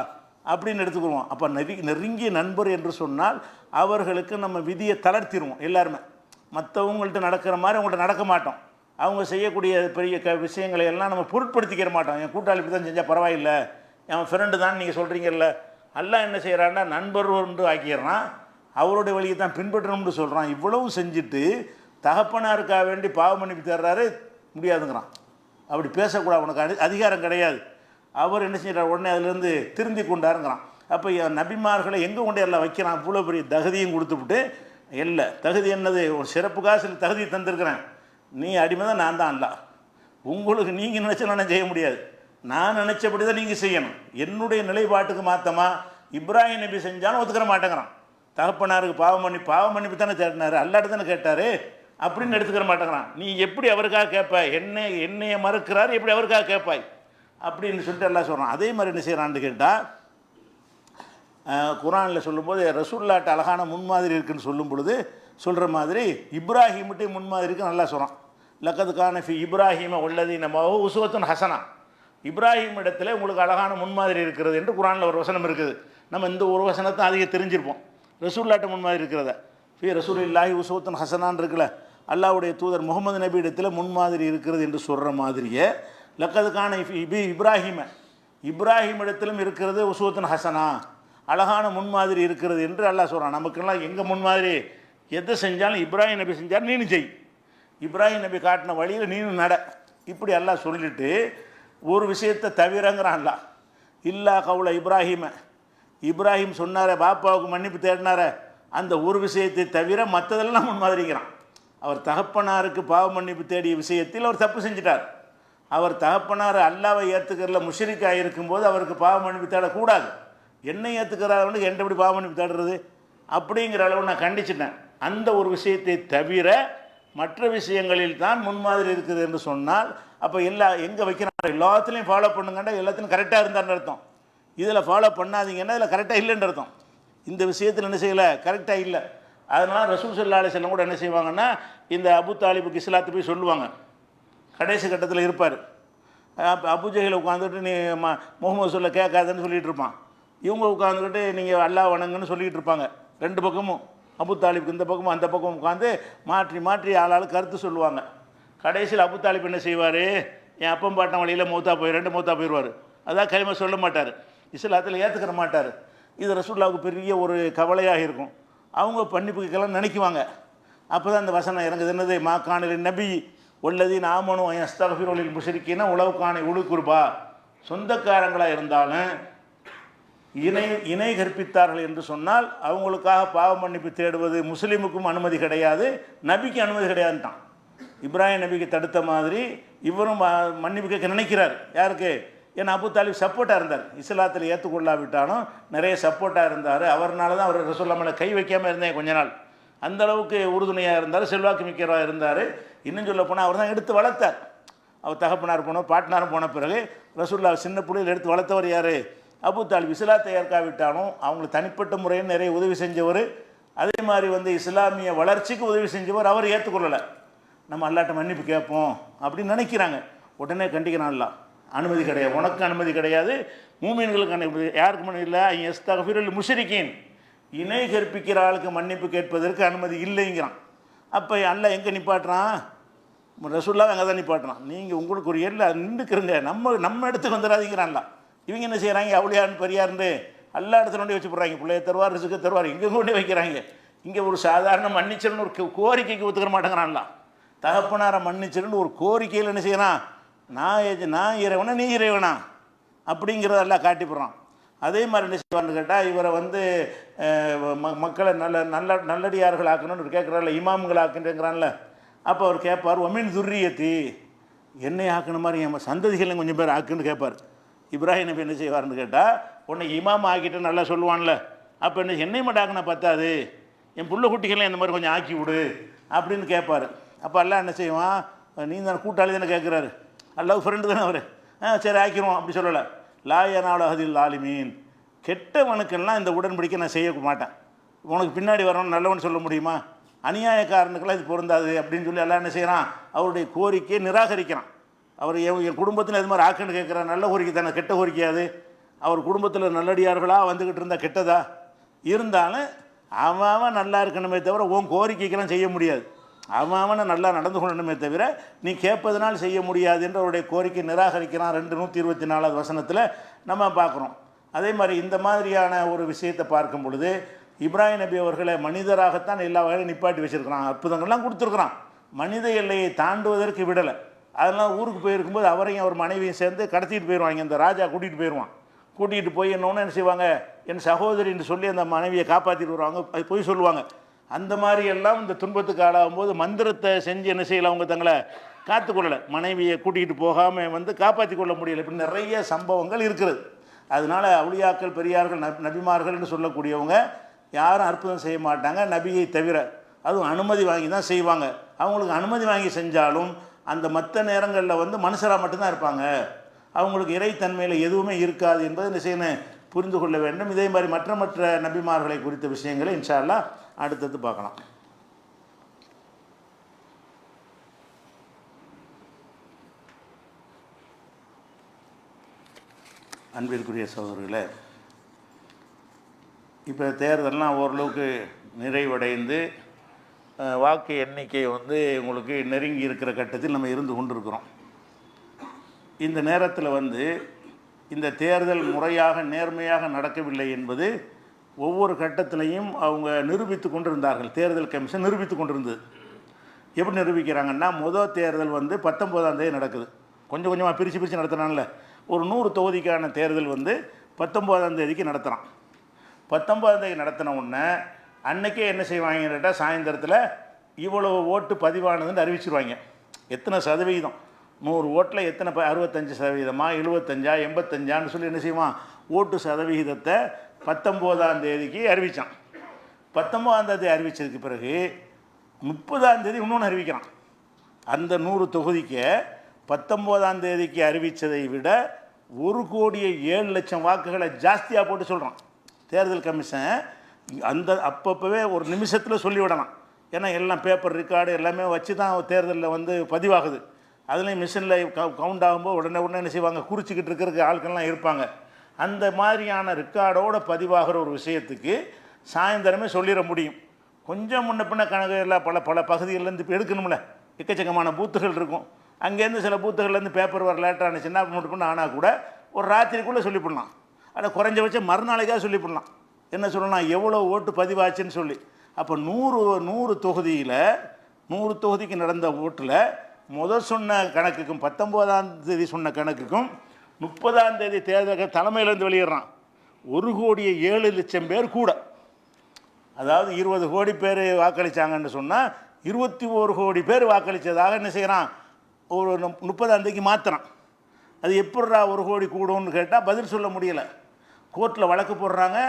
அப்படின்னு எடுத்துக்குருவோம். அப்போ நெருங்கிய நண்பர் என்று சொன்னால் அவர்களுக்கு நம்ம விதியை தளர்த்திடுவோம். எல்லாருமே மற்றவங்கள்ட்ட நடக்கிற மாதிரி அவங்கள்ட்ட நடக்க மாட்டோம். அவங்க செய்யக்கூடிய பெரிய விஷயங்களை எல்லாம் நம்ம பொருட்படுத்திக்கிற மாட்டோம். என் கூட்டாளி இப்படி தான் செஞ்சால் பரவாயில்லை, என் ஃப்ரெண்டு தான் நீங்கள் சொல்கிறீங்கல்ல. அல்லாஹ் என்ன செய்கிறான்னா நண்பர் ஒன்று ஆக்கிடுறான், அவருடைய வழியை தான் பின்பற்றணும்னு சொல்கிறான். இவ்வளவு செஞ்சுட்டு தகப்பனாருக்காக வேண்டி பாவ மன்னிப்பு தர்றாரு, முடியாதுங்கிறான். அப்படி பேசக்கூடாது, உனக்கு அதிகாரம் கிடையாது. அவர் என்ன செய்கிறார், உடனே அதிலேருந்து திருந்தி கொண்டாருங்கிறான். அப்போ நபிமார்களை எங்கே கொண்டே எல்லாம் வைக்கிறான், இவ்வளோ பெரிய தகுதியும் கொடுத்துவிட்டு. இல்லை, தகுதி என்னது, ஒரு சிறப்புக்காக சில தகுதியை தந்திருக்கிறேன். நீ அடிமை தான், நான் தான் அல்ல. உங்களுக்கு நீங்கள் நினச்சலாம் நான் செய்ய முடியாது, நான் நினச்சபடி தான் நீங்கள் செய்யணும். என்னுடைய நிலைப்பாட்டுக்கு மாற்றமா இப்ராஹிம் நபி செஞ்சாலும் ஒத்துக்கிற மாட்டேங்கிறான். தகப்பனாருக்கு பாவ மன்னிப்பு தானே தேடினார், அல்லாட்ட தானே கேட்டார், அப்படின்னு எடுத்துக்கிற மாட்டேங்கிறான். நீ எப்படி அவருக்காக கேட்பாய், என்னைய மறுக்கிறார், எப்படி அவருக்காக கேட்பாய் அப்படின்னு சொல்லிட்டு எல்லாம் சொல்கிறான். அதே மாதிரி என்ன செய்கிறான்னு கேட்டால், குரானில் சொல்லும்போது ரசூல்லாட்ட அழகான முன்மாதிரி இருக்குன்னு சொல்லும் பொழுது சொல்கிற மாதிரி இப்ராஹிம்கிட்டே முன்மாதிரிக்கு நல்லா சொல்கிறான். லக்கது கான ஃபி இப்ராஹிம உள்ளதீன உஸ்வத்துன் ஹசனா, இப்ராஹிம் இடத்துல உங்களுக்கு அழகான முன்மாதிரி இருக்கிறது என்று குரானில் ஒரு வசனம் இருக்குது. நம்ம இந்த ஒரு வசனத்தை அதிகம் தெரிஞ்சிருப்போம். ரசூல்லாட்ட முன்மாதிரி இருக்கிறத ஃபி ரசூலில்லாஹி உஸ்வத்துன் ஹசனான் இருக்குல்ல, அல்லாஹ்வுடைய தூதர் முகமது நபி இடத்துல முன்மாதிரி இருக்கிறது என்று சொல்கிற மாதிரியே லக்கது கான இப்ராஹிம் இடத்திலும் இருக்கிறது உஸ்வத்துன் ஹசனா, அழகான முன்மாதிரி இருக்கிறது என்று அல்லாஹ் சொல்கிறான். நமக்கெல்லாம் எங்கே முன்மாதிரி, எதை செஞ்சாலும் இப்ராஹிம் நபி செஞ்சாலும் நீனு செய், இப்ராஹிம் நபி காட்டின வழியில் நீனு நட, இப்படி அல்லாஹ் சொல்லிட்டு ஒரு விஷயத்தை தவிரங்கிறான் அல்லாஹ். இல்லா கவுல இப்ராஹிம் சொன்னார, பாப்பாவுக்கு மன்னிப்பு தேடினார, அந்த ஒரு விஷயத்தை தவிர மற்றதெல்லாம் முன்மாதிரிக்கிறான். அவர் தகப்பனாருக்கு பாவ மன்னிப்பு தேடிய விஷயத்தில் அவர் தப்பு செஞ்சிட்டார். அவர் தகப்பனார் அல்லாவை ஏற்றுக்கிறதுல முஷ்ரிக்காக இருக்கும்போது அவருக்கு பாவ மன்னிப்பு தேடக்கூடாது. என்னை ஏற்றுக்கிறாருன்னு என்கிட்ட எப்படி பாவ மன்னிப்பு தேடுறது அப்படிங்கிற அளவு நான் கண்டிச்சிட்டேன். அந்த ஒரு விஷயத்தை தவிர மற்ற விஷயங்களில் தான் முன்மாதிரி இருக்குது என்று சொன்னால், அப்போ எங்கே வைக்கிறாங்க, எல்லாத்துலேயும் ஃபாலோ பண்ணுங்கண்டா எல்லாத்துலையும் கரெக்டாக இருந்தான்னு அர்த்தம். இதில் ஃபாலோ பண்ணாதீங்கன்னா இதில் கரெக்டாக இல்லைன்னு அர்த்தம். இந்த விஷயத்தில் என்ன செய்யலை, கரெக்டாக இல்லை. அதனால் ரசூல் ஸல்லல்லாஹு அலைஹி வஸல்லம் கூட என்ன செய்வாங்கன்னா, இந்த அபு தாலிபுக்கு இஸ்லாத்தை போய் சொல்லுவாங்க. கடைசி கட்டத்தில் இருப்பார். அபுஜஹில் உட்காந்துட்டு நீ முகமது சொல்ல கேட்காதுன்னு சொல்லிகிட்டு இருப்பான். இவங்க உட்காந்துக்கிட்டு நீங்கள் அல்லாஹ் வணங்குன்னு சொல்லிகிட்டு இருப்பாங்க. ரெண்டு பக்கமும் அபு தாலிபுக்கு இந்த பக்கமும் அந்த பக்கமும் உட்காந்து மாற்றி ஆளாளு கருத்து சொல்லுவாங்க. கடைசியில் அபு தாலிப் என்ன செய்வார், என் அப்பம் பாட்டம் வழியில் மூத்தா போயிடுவார். அதான் களிமா சொல்ல மாட்டார், இஸ்லாத்தில் ஏற்றுக்கிற மாட்டார். இது ரசூலுல்லாஹ்வுக்கு பெரிய ஒரு கவலையாக இருக்கும். அவங்க மன்னிப்புக்கெல்லாம் நினைக்குவாங்க. அப்போ தான் அந்த வசனம் இறங்குது, என்னது, மாக்கானில் நபி உள்ளதீன் ஆமனு அஸ்தக்ஃபிருல் முஷ்ரிக்கீன உலவுக்கான உழுக்குருபா, சொந்தக்காரங்களாக இருந்தாலும் இணை கற்பித்தார்கள் என்று சொன்னால் அவங்களுக்காக பாவ மன்னிப்பு தேடுவது முஸ்லீமுக்கும் அனுமதி கிடையாது, நபிக்கு அனுமதி கிடையாதுன்ட்டான். இப்ராஹிம் நபிக்கு தடுத்த மாதிரி இவரும் மன்னிப்பு கேட்க நினைக்கிறார். யாருக்கு, ஏன்னா அபு தாலிப் சப்போர்ட்டாக இருந்தார், இஸ்லாத்தில் ஏற்றுக்கொள்ளாவிட்டாலும் நிறைய சப்போர்ட்டாக இருந்தார். அவர்னால தான் அவர் ரசூலுல்லாஹ் மேலே கை வைக்காமல் இருந்தேன் கொஞ்ச நாள். அந்தளவுக்கு உறுதுணையாக இருந்தார், செல்வாக்கு மிக்கவராக இருந்தார். இன்னும் சொல்ல போனால் அவர் தான் எடுத்து வளர்த்தார். அவர் தகப்பனார் பாட்னாரும் போன பிறகு ரசூலுல்லாஹ் சின்ன பிள்ளையில் எடுத்து வளர்த்தவர் யார், அபு தாலிப். இஸ்லாத்தை ஏற்காவிட்டாலும் அவங்களுக்கு தனிப்பட்ட முறையில் நிறைய உதவி செஞ்சவர். அதே மாதிரி இஸ்லாமிய வளர்ச்சிக்கு உதவி செஞ்சவர். அவர் ஏற்றுக்கொள்ளலை. நம்ம அல்லாட்ட மன்னிப்பு கேட்போம் அப்படின்னு நினைக்கிறாங்க. உடனே கண்டிக்கிறான் அல்லாஹ், அனுமதி கிடையாது, உனக்கு அனுமதி கிடையாது, மூமின்களுக்கு அனுமதி, யாருக்கு மன்னிப்பு இல்லை, அஸ்தக்ஃபிருல் முஷ்ரிக்கீன், இணை கற்பிக்கிற ஆளுக்கு மன்னிப்பு கேட்பதற்கு அனுமதி இல்லைங்கிறான். அப்போ அல்லாஹ் எங்கே நிப்பாட்டுறான், ரசூலுல்லாஹ் அங்கே தான் நிப்பாட்டுறான். நீங்கள் உங்களுக்கு ஒரு எல்லை நின்றுக்கிறங்க, நம்ம இடத்துக்கு வந்துடாதீங்கிறான்ல. இவங்க என்ன செய்கிறாங்க, அவுளியான்னு பெரியார்னு எல்லா இடத்துல கொண்டு வச்சு போடுறாங்க. பிள்ளைய தருவார், ரிசுக்கு தருவார், இங்கே கொண்டு வைக்கிறாங்க. இங்கே ஒரு சாதாரண மன்னிச்சிடன்னு ஒரு கோரிக்கைக்கு ஒத்துக்கிற மாட்டேங்கிறான்ல. தகப்பனாரை மன்னிச்சிடன்னு ஒரு கோரிக்கையில் என்ன செய்யறான், நான் இறைவனா நீ இறைவனா அப்படிங்கிறதெல்லாம் காட்டி போடுறான். அதே மாதிரி என்ன செய்வான்னு கேட்டால், இவரை மக்களை நல்லடியார்கள் ஆக்கணும்னு கேட்குறாருல, இமாம்கள் ஆக்குன்றேங்கிறான்ல. அப்போ அவர் கேட்பார், ஒமின் துர்ரியத்தி, என்னை ஆக்கின மாதிரி என் சந்ததிகளை கொஞ்சம் பேர் ஆக்குன்னு கேட்பார். இப்ராஹிம் நபி என்ன செய்வார்னு கேட்டால், உன்னை இமாம் ஆக்கிட்டு நல்லா சொல்லுவான்ல. அப்போ என்னை மட்டும் ஆக்கினா பத்தாது, என் புள்ள குட்டிகளை இந்த மாதிரி கொஞ்சம் ஆக்கி விடு அப்படின்னு கேட்பார். அப்போ எல்லாம் என்ன செய்வான், நீ தானே கூட்டாளி தானே கேட்குறாரு, அல்லாஹ் ஃப்ரெண்டு தானே அவர், சரி ஆக்கிடுவோம் அப்படி சொல்லலை. லாயனால ஹதில் ஆலிமீன், கெட்டவனுக்கெல்லாம் இந்த உடன்படிக்கை நான் செய்ய மாட்டேன். உனக்கு பின்னாடி வரணும்னு நல்லவன் சொல்ல முடியுமா, அநியாயக்காரனுக்கெல்லாம் இது பொருந்தாது அப்படின்னு சொல்லி எல்லாம் என்ன செய்கிறான், அவருடைய கோரிக்கையை நிராகரிக்கிறான். அவர் என் குடும்பத்தில் இது மாதிரி ஆக்குன்னு கேட்குறான், நல்ல கோரிக்கை தானே, கெட்ட கோரிக்கையாது. அவர் குடும்பத்தில் நல்லடியார்களாக வந்துக்கிட்டு இருந்தால் கெட்டதா இருந்தாலும் அவன் நல்லா இருக்கணுமே தவிர உன் கோரிக்கைக்கெல்லாம் செய்ய முடியாது. அவனை நல்லா நடந்து கொள்ளணுமே தவிர நீ கேட்பதனால் செய்ய முடியாது என்று அவருடைய கோரிக்கை நிராகரிக்கிறான். 224 வசனத்தில் நம்ம பார்க்குறோம். அதே மாதிரி இந்த மாதிரியான ஒரு விஷயத்தை பார்க்கும் பொழுது இப்ராஹிம் நபி அவர்களை மனிதராகத்தான் எல்லா வகையிலும் நிப்பாட்டி வச்சுருக்கிறான். அற்புதங்கள்லாம் கொடுத்துருக்குறான். மனித எல்லையை தாண்டுவதற்கு விடலை. அதெல்லாம் ஊருக்கு போயிருக்கும்போது அவரையும் அவர் மனைவியும் சேர்ந்து கடத்திட்டு போயிடுவாங்க. இந்த ராஜா கூட்டிகிட்டு போயிடுவான். கூட்டிகிட்டு போய் என்ன செய்வாங்க, என் சகோதரின்னு சொல்லி அந்த மனைவியை காப்பாற்றிட்டு வருவாங்க. அது போய் சொல்லுவாங்க. அந்த மாதிரி எல்லாம் இந்த துன்பத்துக்கு ஆளாகும் போது மந்திரத்தை செஞ்சு என்ன செய்யலை, அவங்க தங்களை காத்துக்கொள்ளலை. மனைவியை கூட்டிகிட்டு போகாமல் காப்பாற்றி கொள்ள முடியலை. இப்படி நிறைய சம்பவங்கள் இருக்கிறது. அதனால் அவுலியாக்கள், பெரியார்கள், நபிமார்கள்னு சொல்லக்கூடியவங்க யாரும் அற்புதம் செய்ய மாட்டாங்க நபியை தவிர. அதுவும் அனுமதி வாங்கி தான் செய்வாங்க. அவங்களுக்கு அனுமதி வாங்கி செஞ்சாலும் அந்த மற்ற நேரங்களில் மனுஷராக மட்டும்தான் இருப்பாங்க. அவங்களுக்கு இறைத்தன்மையில் எதுவுமே இருக்காது என்பதை என்ன செய்யணும், புரிந்து கொள்ள வேண்டும். இதே மாதிரி மற்ற நபிமார்களை குறித்த விஷயங்களை இன்ஷா அல்லாஹ் அடுத்தது பார்க்கலாம். அன்பிற்குரிய சகோதரர்களே, இப்போ தேர்தல்லாம் ஓரளவுக்கு நிறைவடைந்து வாக்கு எண்ணிக்கை உங்களுக்கு நெருங்கி இருக்கிற கட்டத்தில் நம்ம இருந்து கொண்டிருக்கிறோம். இந்த நேரத்தில் இந்த தேர்தல் முறையாக நேர்மையாக நடக்கவில்லை என்பது ஒவ்வொரு கட்டத்திலையும் அவங்க நிரூபித்து கொண்டிருந்தார்கள். தேர்தல் கமிஷன் நிரூபித்து கொண்டிருந்தது. எப்படி நிரூபிக்கிறாங்கன்னா, முதல் தேர்தல் 19ஆம் தேதி நடக்குது. கொஞ்சம் கொஞ்சமாக பிரித்து நடத்துனால ஒரு 100 தொகுதிக்கான தேர்தல் 19ஆம் தேதிக்கு நடத்துகிறான். 19ஆம் தேதி நடத்தின உடனே அன்றைக்கே என்ன செய்வாங்கன்னு கேட்டால், சாயந்தரத்தில் இவ்வளோ ஓட்டு பதிவானதுன்னு அறிவிச்சிருவாங்க. எத்தனை சதவீதம், 100 ஓட்டில் எத்தனை 65%, 75, 85 சொல்லி என்ன செய்வான், ஓட்டு சதவிகிதத்தை 19ஆம் தேதிக்கு அறிவித்தான். 19ஆம் தேதி அறிவித்ததுக்கு பிறகு 30ஆம் தேதி இன்னொன்று அறிவிக்கிறான். அந்த 100 தொகுதிக்கு 19ஆம் தேதிக்கு அறிவித்ததை விட 1,07,00,000 வாக்குகளை ஜாஸ்தியாக போட்டு சொல்கிறான் தேர்தல் கமிஷன். அப்பப்போவே ஒரு நிமிஷத்தில் சொல்லிவிடலாம். ஏன்னா எல்லாம் பேப்பர் ரெக்கார்டு எல்லாமே வச்சு தான் தேர்தலில் பதிவாகுது. அதுலேயும் மிஷினில் கவுண்ட் ஆகும்போது உடனே என்ன செய்வாங்க, குறிச்சிக்கிட்டு இருக்கிறதுக்கு ஆட்கள்லாம் இருப்பாங்க. அந்த மாதிரியான ரெக்கார்டோடு பதிவாகிற ஒரு விஷயத்துக்கு சாயந்தரமே சொல்லிட முடியும். கொஞ்சம் முன்ன பின்ன கணக்கு எல்லாம் பல பகுதிகளிலேருந்து இப்போ எடுக்கணும்ல, எக்கச்சக்கமான பூத்துகள் இருக்கும். அங்கேருந்து சில பூத்துகள்லேருந்து பேப்பர் வர லேட்டாக ஆனிச்சுன்னா முன்ன பின்ன ஆனால் கூட ஒரு ராத்திரிக்குள்ளே சொல்லிவிடலாம். ஆனால் குறைஞ்சபட்சம் மறுநாளைக்காக சொல்லிவிடலாம். என்ன சொல்லலாம், எவ்வளோ ஓட்டு பதிவாச்சுன்னு சொல்லி. அப்போ 100 தொகுதியில் 100 தொகுதிக்கு நடந்த ஓட்டில் முதல் சொன்ன கணக்குக்கும் 19ஆம் தேதி சொன்ன கணக்குக்கும் 30ஆம் தேதி தேர்தல் தலைமையிலேருந்து வெளியிடுறான். 1,07,00,000 பேர் கூட. அதாவது 20 கோடி பேர் வாக்களித்தாங்கன்னு சொன்னால் 21 கோடி பேர் வாக்களித்ததாக என்ன செய்கிறான், ஒரு 30ஆம் தேதிக்கு மாற்றுறான். அது எப்படிரா 1 கோடி கூடும்னு கேட்டால் பதில் சொல்ல முடியலை. கோர்ட்டில் வழக்கு போடுறாங்க,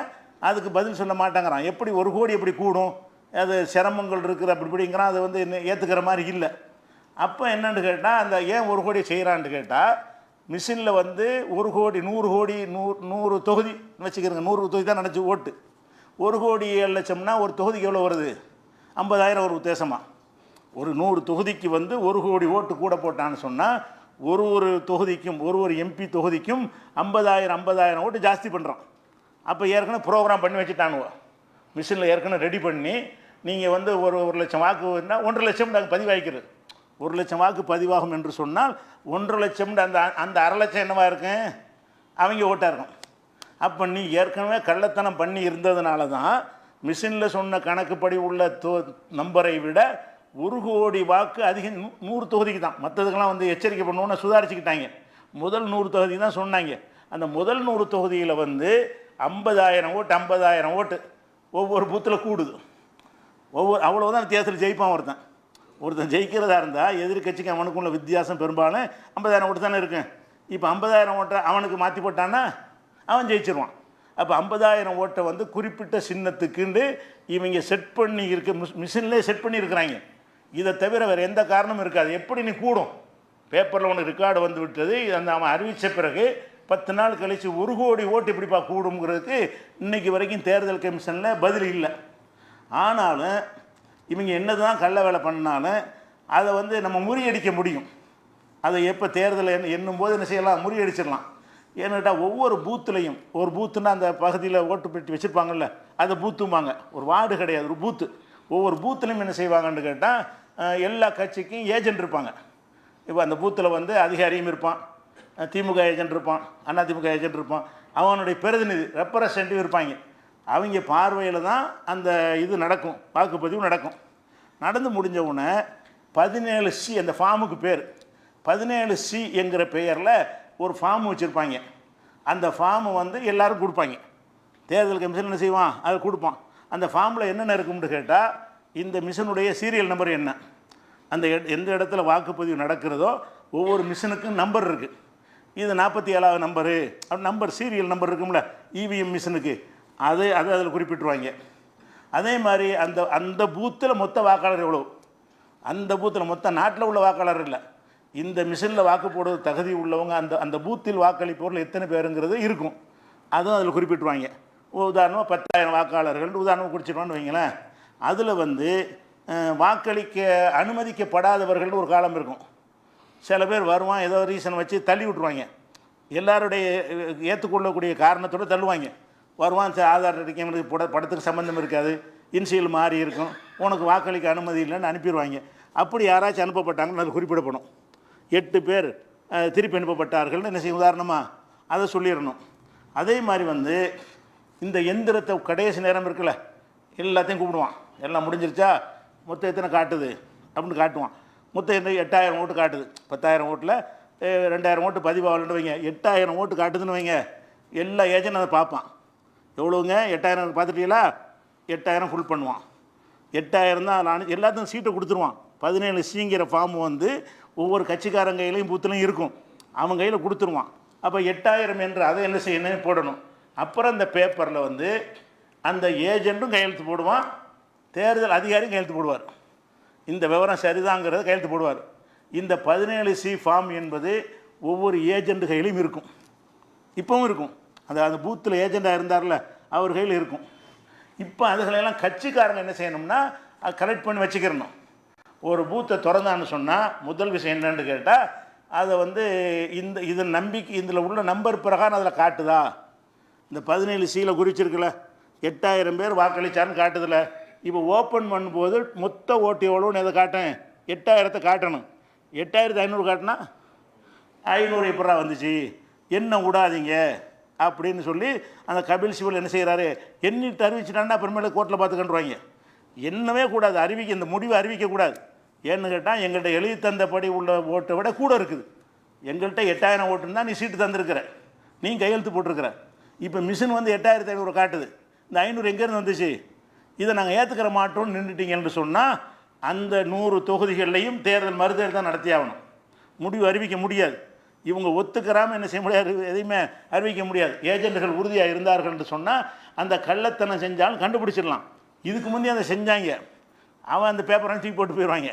அதுக்கு பதில் சொல்ல மாட்டேங்கிறான். எப்படி 1 கோடி எப்படி கூடும், அது சிரமங்கள் இருக்குது அப்படிங்கிறான். அது ஏற்றுக்கிற மாதிரி இல்லை. அப்போ என்னென்னு கேட்டால், அந்த ஏன் 1 கோடி செய்கிறான்னு கேட்டால், மிஷினில் 1 கோடி 100 கோடி 100 தொகுதி வச்சுக்கிறங்க, 100 தொகுதி தான் நினச்சி ஓட்டு. 1,07,00,000 ஒரு தொகுதிக்கு எவ்வளோ வருது, 50,000 ஒரு உத்தேசமாக. ஒரு 100 தொகுதிக்கு 1 கோடி ஓட்டு கூட போட்டான்னு சொன்னால் ஒரு தொகுதிக்கும் ஒரு எம்பி தொகுதிக்கும் 50,000 ஓட்டு ஜாஸ்தி பண்ணுறான். அப்போ ஏற்கனவே ப்ரோக்ராம் பண்ணி வச்சுட்டானுவோ, மிஷினில் ஏற்கனவே ரெடி பண்ணி நீங்கள் 1,00,000 வாக்குன்னா 1,00,000 நாங்கள் பதிவாகிக்கிறது. 1,00,000 வாக்கு பதிவாகும் என்று சொன்னால் 1,00,000 அந்த 1,00,000 என்னவாக இருக்கும், அவங்க ஓட்டாக இருக்கும். அப்போ நீ ஏற்கனவே கள்ளத்தனம் பண்ணி இருந்ததுனால தான் மிஷினில் சொன்ன கணக்குப்படி உள்ள நம்பரை விட 1 கோடி வாக்கு அதிகம் 100 தொகுதிக்கு தான். மற்றதுக்கெல்லாம் எச்சரிக்கை பண்ணுவோன்னு சுதாரிச்சுக்கிட்டாங்க. முதல் 100 தொகுதி தான் சொன்னாங்க. அந்த முதல் 100 தொகுதியில் 50,000 ஓட்டு 50,000 ஓட்டு ஒவ்வொரு பூத்தில் கூடுது. அவ்வளோதான் தேர்தல் ஜெயிப்பான். ஒருத்தன் ஜெயிக்கிறதா இருந்தால் எதிர்கட்சிக்கு அவனுக்குள்ள வித்தியாசம் பெரும்பாலும் 50,000 ஓட்டு தானே இருக்கும். இப்போ 50,000 ஓட்டை அவனுக்கு மாற்றி போட்டான்னா அவன் ஜெயிச்சிருவான். அப்போ 50,000 ஓட்டை குறிப்பிட்ட சின்னத்துக்குண்டு இவங்க செட் பண்ணி இருக்க மிஷின்லேயே செட் பண்ணியிருக்கிறாங்க. இதை தவிர வேறு எந்த காரணமும் இருக்காது. எப்படி நீ கூடும், பேப்பரில் ஒன்று ரெக்கார்டு விட்டது, அவன் அறிவித்த பிறகு 10 நாள் கழித்து 1 கோடி ஓட்டு எப்படிப்பா கூடுங்கிறதுக்கு இன்றைக்கி வரைக்கும் தேர்தல் கமிஷனில் பதில் இல்லை. ஆனாலும் இவங்க என்ன தான் கள்ள வேலை பண்ணாலும் அதை நம்ம முறியடிக்க முடியும். அதை எப்போ தேர்தலை எண்ணும் போது என்ன செய்யலாம், முறியடிச்சிடலாம். ஏன்னு கேட்டால் ஒவ்வொரு பூத்துலையும் ஒரு பூத்துன்னா அந்த பகுதியில் ஓட்டு பெட்டி வச்சுருப்பாங்கல்ல, அதை பூத்தும்பாங்க. ஒரு வார்டு கிடையாது, ஒரு பூத்து. ஒவ்வொரு பூத்துலையும் என்ன செய்வாங்கன்னு கேட்டால் எல்லா கட்சிக்கும் ஏஜென்ட் இருப்பாங்க. இப்போ அந்த பூத்தில் வந்து அதிகாரியும் இருப்பான், திமுக ஏஜென்ட் இருப்பான், அதிமுக ஏஜென்ட் இருப்பான், அவனுடைய பிரதிநிதி ரெப்ரசன்டேட்டிவ் இருப்பாங்க. அவங்க பார்வையில் தான் அந்த இது நடக்கும், வாக்குப்பதிவு நடக்கும். நடந்து முடிஞ்ச உடனே 17C அந்த ஃபார்முக்கு பேர் 17C என்கிற பெயரில் ஒரு ஃபார்ம் வச்சுருப்பாங்க. அந்த ஃபார்மை வந்து எல்லோரும் கொடுப்பாங்க. தேர்தல் கமிஷன் என்ன செய்வான், அதை கொடுப்பான். அந்த ஃபார்மில் என்னென்ன இருக்கும்னு கேட்டால், இந்த மிஷினுடைய சீரியல் நம்பர் என்ன, அந்த எந்த இடத்துல வாக்குப்பதிவு நடக்கிறதோ ஒவ்வொரு மிஷினுக்கும் நம்பர் இருக்குது. இது 47வது நம்பரு அப்படி நம்பர் சீரியல் நம்பர் இருக்கும்ல இவிஎம் மிஷினுக்கு, அது அதில் குறிப்பிட்டுருவாங்க. அதே மாதிரி அந்த அந்த பூத்தில் மொத்த வாக்காளர் எவ்வளோ, அந்த பூத்தில் மொத்த நாட்டில் உள்ள வாக்காளர் இல்லை, இந்த மிஷினில் வாக்கு போடுறது தகுதி உள்ளவங்க அந்த அந்த பூத்தில் வாக்களிப்பவர்கள் எத்தனை பேருங்கிறது இருக்கும், அதுவும் அதில் குறிப்பிட்டுருவாங்க. உதாரணமாக 10,000 வாக்காளர்கள் உதாரணமாக குறிச்சிடுவான்னு வைங்களேன். அதில் வந்து வாக்களிக்க அனுமதிக்கப்படாதவர்கள்னு ஒரு காலம் இருக்கும். சில பேர் வருவான், ஏதோ ரீசன் வச்சு தள்ளி விட்ருவாங்க. எல்லாருடைய ஏற்றுக்கொள்ளக்கூடிய காரணத்தோடு தள்ளுவாங்க. வருவான், ஆதார் அடிக்க படத்துக்கு சம்மந்தம் இருக்காது, இன்சியல் மாறி இருக்கும், உனக்கு வாக்களிக்க அனுமதி இல்லைன்னு அனுப்பிடுவாங்க. அப்படி யாராச்சும் அனுப்பப்பட்டாங்கன்னு அது குறிப்பிடப்படும். 8 பேர் திருப்பி அனுப்பப்பட்டார்கள்னு என்ன செய்யும், உதாரணமாக அதை சொல்லிடணும். அதே மாதிரி வந்து இந்த எந்திரத்தை கடைசி நேரம் இருக்குல்ல, எல்லாத்தையும் கூப்பிடுவான். எல்லாம் முடிஞ்சிருச்சா, மொத்தம் எத்தனை காட்டுது அப்படின்னு காட்டுவான். மொத்தம் 8,000 ஓட்டு காட்டுது. 10,000 ஓட்டில் 2,000 ஓட்டு பதிவாகலன்னு வைங்க, 8,000 ஓட்டு காட்டுதுன்னு வைங்க. எல்லா ஏஜென்ட் அதை பார்ப்பான். எவ்வளோங்க 8,000 பார்த்துட்டீங்களா, 8,000 ஃபுல் பண்ணுவான். 8,000 தான் அதில் எல்லாத்தையும் சீட்டை கொடுத்துருவான். 17Cங்கிற ஃபார்ம் வந்து ஒவ்வொரு கட்சிக்காரங்க கையிலையும் பூத்துலையும் இருக்கும், அவன் கையில் கொடுத்துருவான். அப்போ 8,000 என்று அதை என்ன செய்யணும் போடணும். அப்புறம் இந்த பேப்பரில் வந்து அந்த ஏஜென்ட்டும் கையெழுத்து போடுவான், தேர்தல் அதிகாரியும் கையெழுத்து போடுவார். இந்த விவரம் சரிதாங்கிறத கையெழுத்து போடுவார். இந்த 17C ஃபார்ம் என்பது ஒவ்வொரு ஏஜென்ட் கையிலையும் இருக்கும், இப்போவும் இருக்கும். அந்த பூத்தில் ஏஜெண்டாக இருந்தார்ல அவர் கையில் இருக்கும். இப்போ அதுகளெல்லாம் கட்சிக்காரங்க என்ன செய்யணும்னா கலெக்ட் பண்ணி வச்சுக்கிறணும். ஒரு பூத்தை திறந்தான்னு சொன்னால் முதல் விஷயம் என்னன்னு கேட்டால், அதை வந்து இது நம்பிக்கை இதில் உள்ள நம்பர் பிரகாரம் அதில் காட்டுதா. இந்த 17Cயில் குறிச்சிருக்குல்ல 8,000 பேர் வாக்களித்தார்னு காட்டுதில்ல. இப்போ ஓப்பன் பண்ணும்போது மொத்த ஓட்டு எவ்வளோன்னு எதை காட்டேன், 8,000 காட்டணும். 8,500 காட்டினா 500 எப்படா வந்துச்சு, என்ன விடாதீங்க அப்படின்னு சொல்லி அந்த கபில் சிபல் என்ன செய்கிறாரு, எண்ணிட்டு அறிவிச்சிட்டான்னா அப்புறமேல கோர்ட்டில் பார்த்துக்கன்றுவாங்க. என்னவே கூடாது, இந்த முடிவை அறிவிக்கக்கூடாது. ஏன்னு கேட்டால் எங்கள்கிட்ட எழுதி தந்தபடி உள்ள ஓட்டை விட கூட இருக்குது. எங்கள்கிட்ட 8,000 ஓட்டுன்னு தான் நீ சீட்டு தந்துருக்கிற, நீ கையெழுத்து போட்டிருக்கிற. இப்போ மிஷின் வந்து 8,500 காட்டுது, இந்த 500 எங்கேருந்து வந்துச்சு, இதை நாங்கள் ஏற்றுக்கிற மாட்டோம்னு நின்றுட்டீங்கன்னு சொன்னால் அந்த 100 தொகுதிகள்லையும் தேர்தல் மறுதேர்தல் தான் நடத்தி ஆகணும். முடிவு அறிவிக்க முடியாது. இவங்க ஒத்துக்கிறாமல் என்ன செய்ய முடியாது, எதையுமே அறிவிக்க முடியாது. ஏஜென்ட்டுகள் உறுதியாக இருந்தார்கள்னு சொன்னால் அந்த கள்ளத்தனம் செஞ்சாலும் கண்டுபிடிச்சிடலாம். இதுக்கு முந்தைய அதை செஞ்சாங்க, அவன் அந்த பேப்பரை தூக்கி போட்டு போயிடுவாங்க,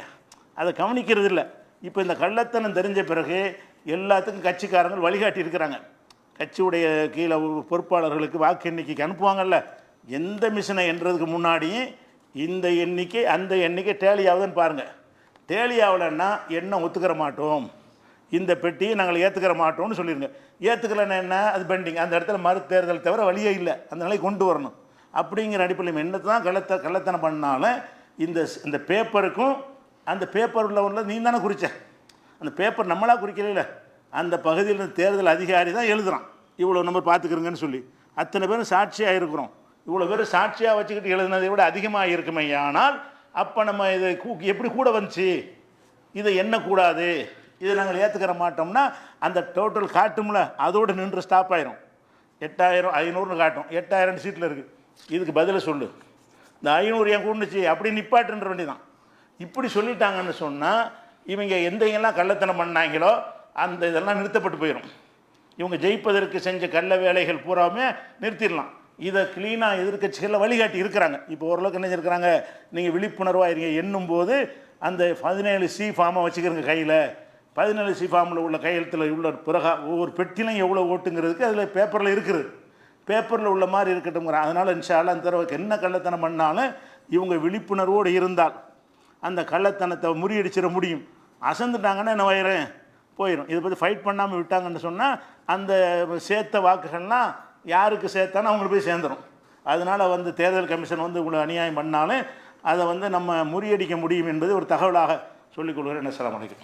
அதை கவனிக்கிறது இல்லை. இப்போ இந்த கள்ளத்தனம் தெரிஞ்ச பிறகு எல்லாத்துக்கும் கட்சிக்காரங்கள் வழிகாட்டி இருக்கிறாங்க. கட்சியுடைய கீழே பொறுப்பாளர்களுக்கு வாக்கு எண்ணிக்கைக்கு அனுப்புவாங்கல்ல, எந்த மிஷினை எண்ணுறதுக்கு முன்னாடியும் இந்த எண்ணிக்கை அந்த எண்ணிக்கை டேலி ஆகுதுன்னு பாருங்கள். டேலி ஆகலைன்னா என்ன ஒத்துக்கிற மாட்டோம், இந்த பெட்டியை நாங்கள் ஏற்றுக்கிற மாட்டோம்னு சொல்லிடுங்க. ஏற்றுக்கலைன்னா என்ன, அது பெண்டிங், அந்த இடத்துல மறு தேர்தல் தவிர வழியே இல்லை, அந்த நிலையை கொண்டு வரணும். அப்படிங்கிற அடிப்படையில் என்ன தான் கள்ளத்தனம் பண்ணாலும் இந்த பேப்பருக்கும் அந்த பேப்பரில் உள்ள நீ தானே குறித்த, அந்த பேப்பர் நம்மளாக குறிக்கல, அந்த பகுதியில் தேர்தல் அதிகாரி தான் எழுதுகிறான், இவ்வளோ நம்பர் பார்த்துக்கிறங்கன்னு சொல்லி. அத்தனை பேரும் சாட்சியாக இருக்கிறோம். இவ்வளோ பேர் சாட்சியாக வச்சுக்கிட்டு எழுதுனதை விட அதிகமாக இருக்குமே. ஆனால் அப்போ நம்ம இதை எப்படி கூட வந்துச்சு, இதை எண்ணக்கூடாது, இதை நாங்கள் ஏற்றுக்கிற மாட்டோம்னா அந்த டோட்டல் காட்டும்ல அதோடு நின்று ஸ்டாப் ஆயிரும். 8,500 காட்டும், 8,000 சீட்டில் இருக்குது. இதுக்கு பதிலை சொல்லு, இந்த 500 ஏன் கூண்டுச்சு அப்படி நிப்பாட்டுன்ற வேண்டி தான். இப்படி சொல்லிட்டாங்கன்னு சொன்னால் இவங்க எந்தையெல்லாம் கள்ளத்தனம் பண்ணாங்களோ அந்த இதெல்லாம் நிறுத்தப்பட்டு போயிடும். இவங்க ஜெயிப்பதற்கு செஞ்ச கள்ள வேலைகள் பூராவுமே நிறுத்திடலாம். இதை க்ளீனாக எதிர்க்கட்சிகளில் வழிகாட்டி இருக்கிறாங்க. இப்போ ஓரளவுக்கு என்ன இருக்கிறாங்க, நீங்கள் விழிப்புணர்வாக இருங்க. எண்ணும்போது அந்த 17C ஃபார்மை வச்சுக்கிறங்க கையில். 17C ஃபார்மில் உள்ள கையெழுத்தில் உள்ள பிறகா ஒவ்வொரு பெட்டிலையும் எவ்வளோ ஓட்டுங்கிறதுக்கு அதில் பேப்பரில் இருக்குது, பேப்பரில் உள்ள மாதிரி இருக்கட்டும்ங்கிற. அதனால் இன்ஷால்லா அந்த தடவை என்ன கள்ளத்தனம் பண்ணாலும் இவங்க விழிப்புணர்வோடு இருந்தால் அந்த கள்ளத்தனத்தை முறியடிச்சிட முடியும். அசந்துட்டாங்கன்னா என்ன வயிறேன், போயிடும். இதை பற்றி ஃபைட் பண்ணாமல் விட்டாங்கன்னு சொன்னால் அந்த சேர்த்த வாக்குகள்லாம் யாருக்கு சேர்த்தானோ அவங்களுக்கு போய் சேர்ந்துடும். அதனால் வந்து தேர்தல் கமிஷன் வந்து உங்களை அநியாயம் பண்ணாலும் அதை வந்து நம்ம முறியடிக்க முடியும் என்பது ஒரு தகவலாக சொல்லிக் கொள்கிறேன். அஸ்ஸலாமு அலைக்கும்.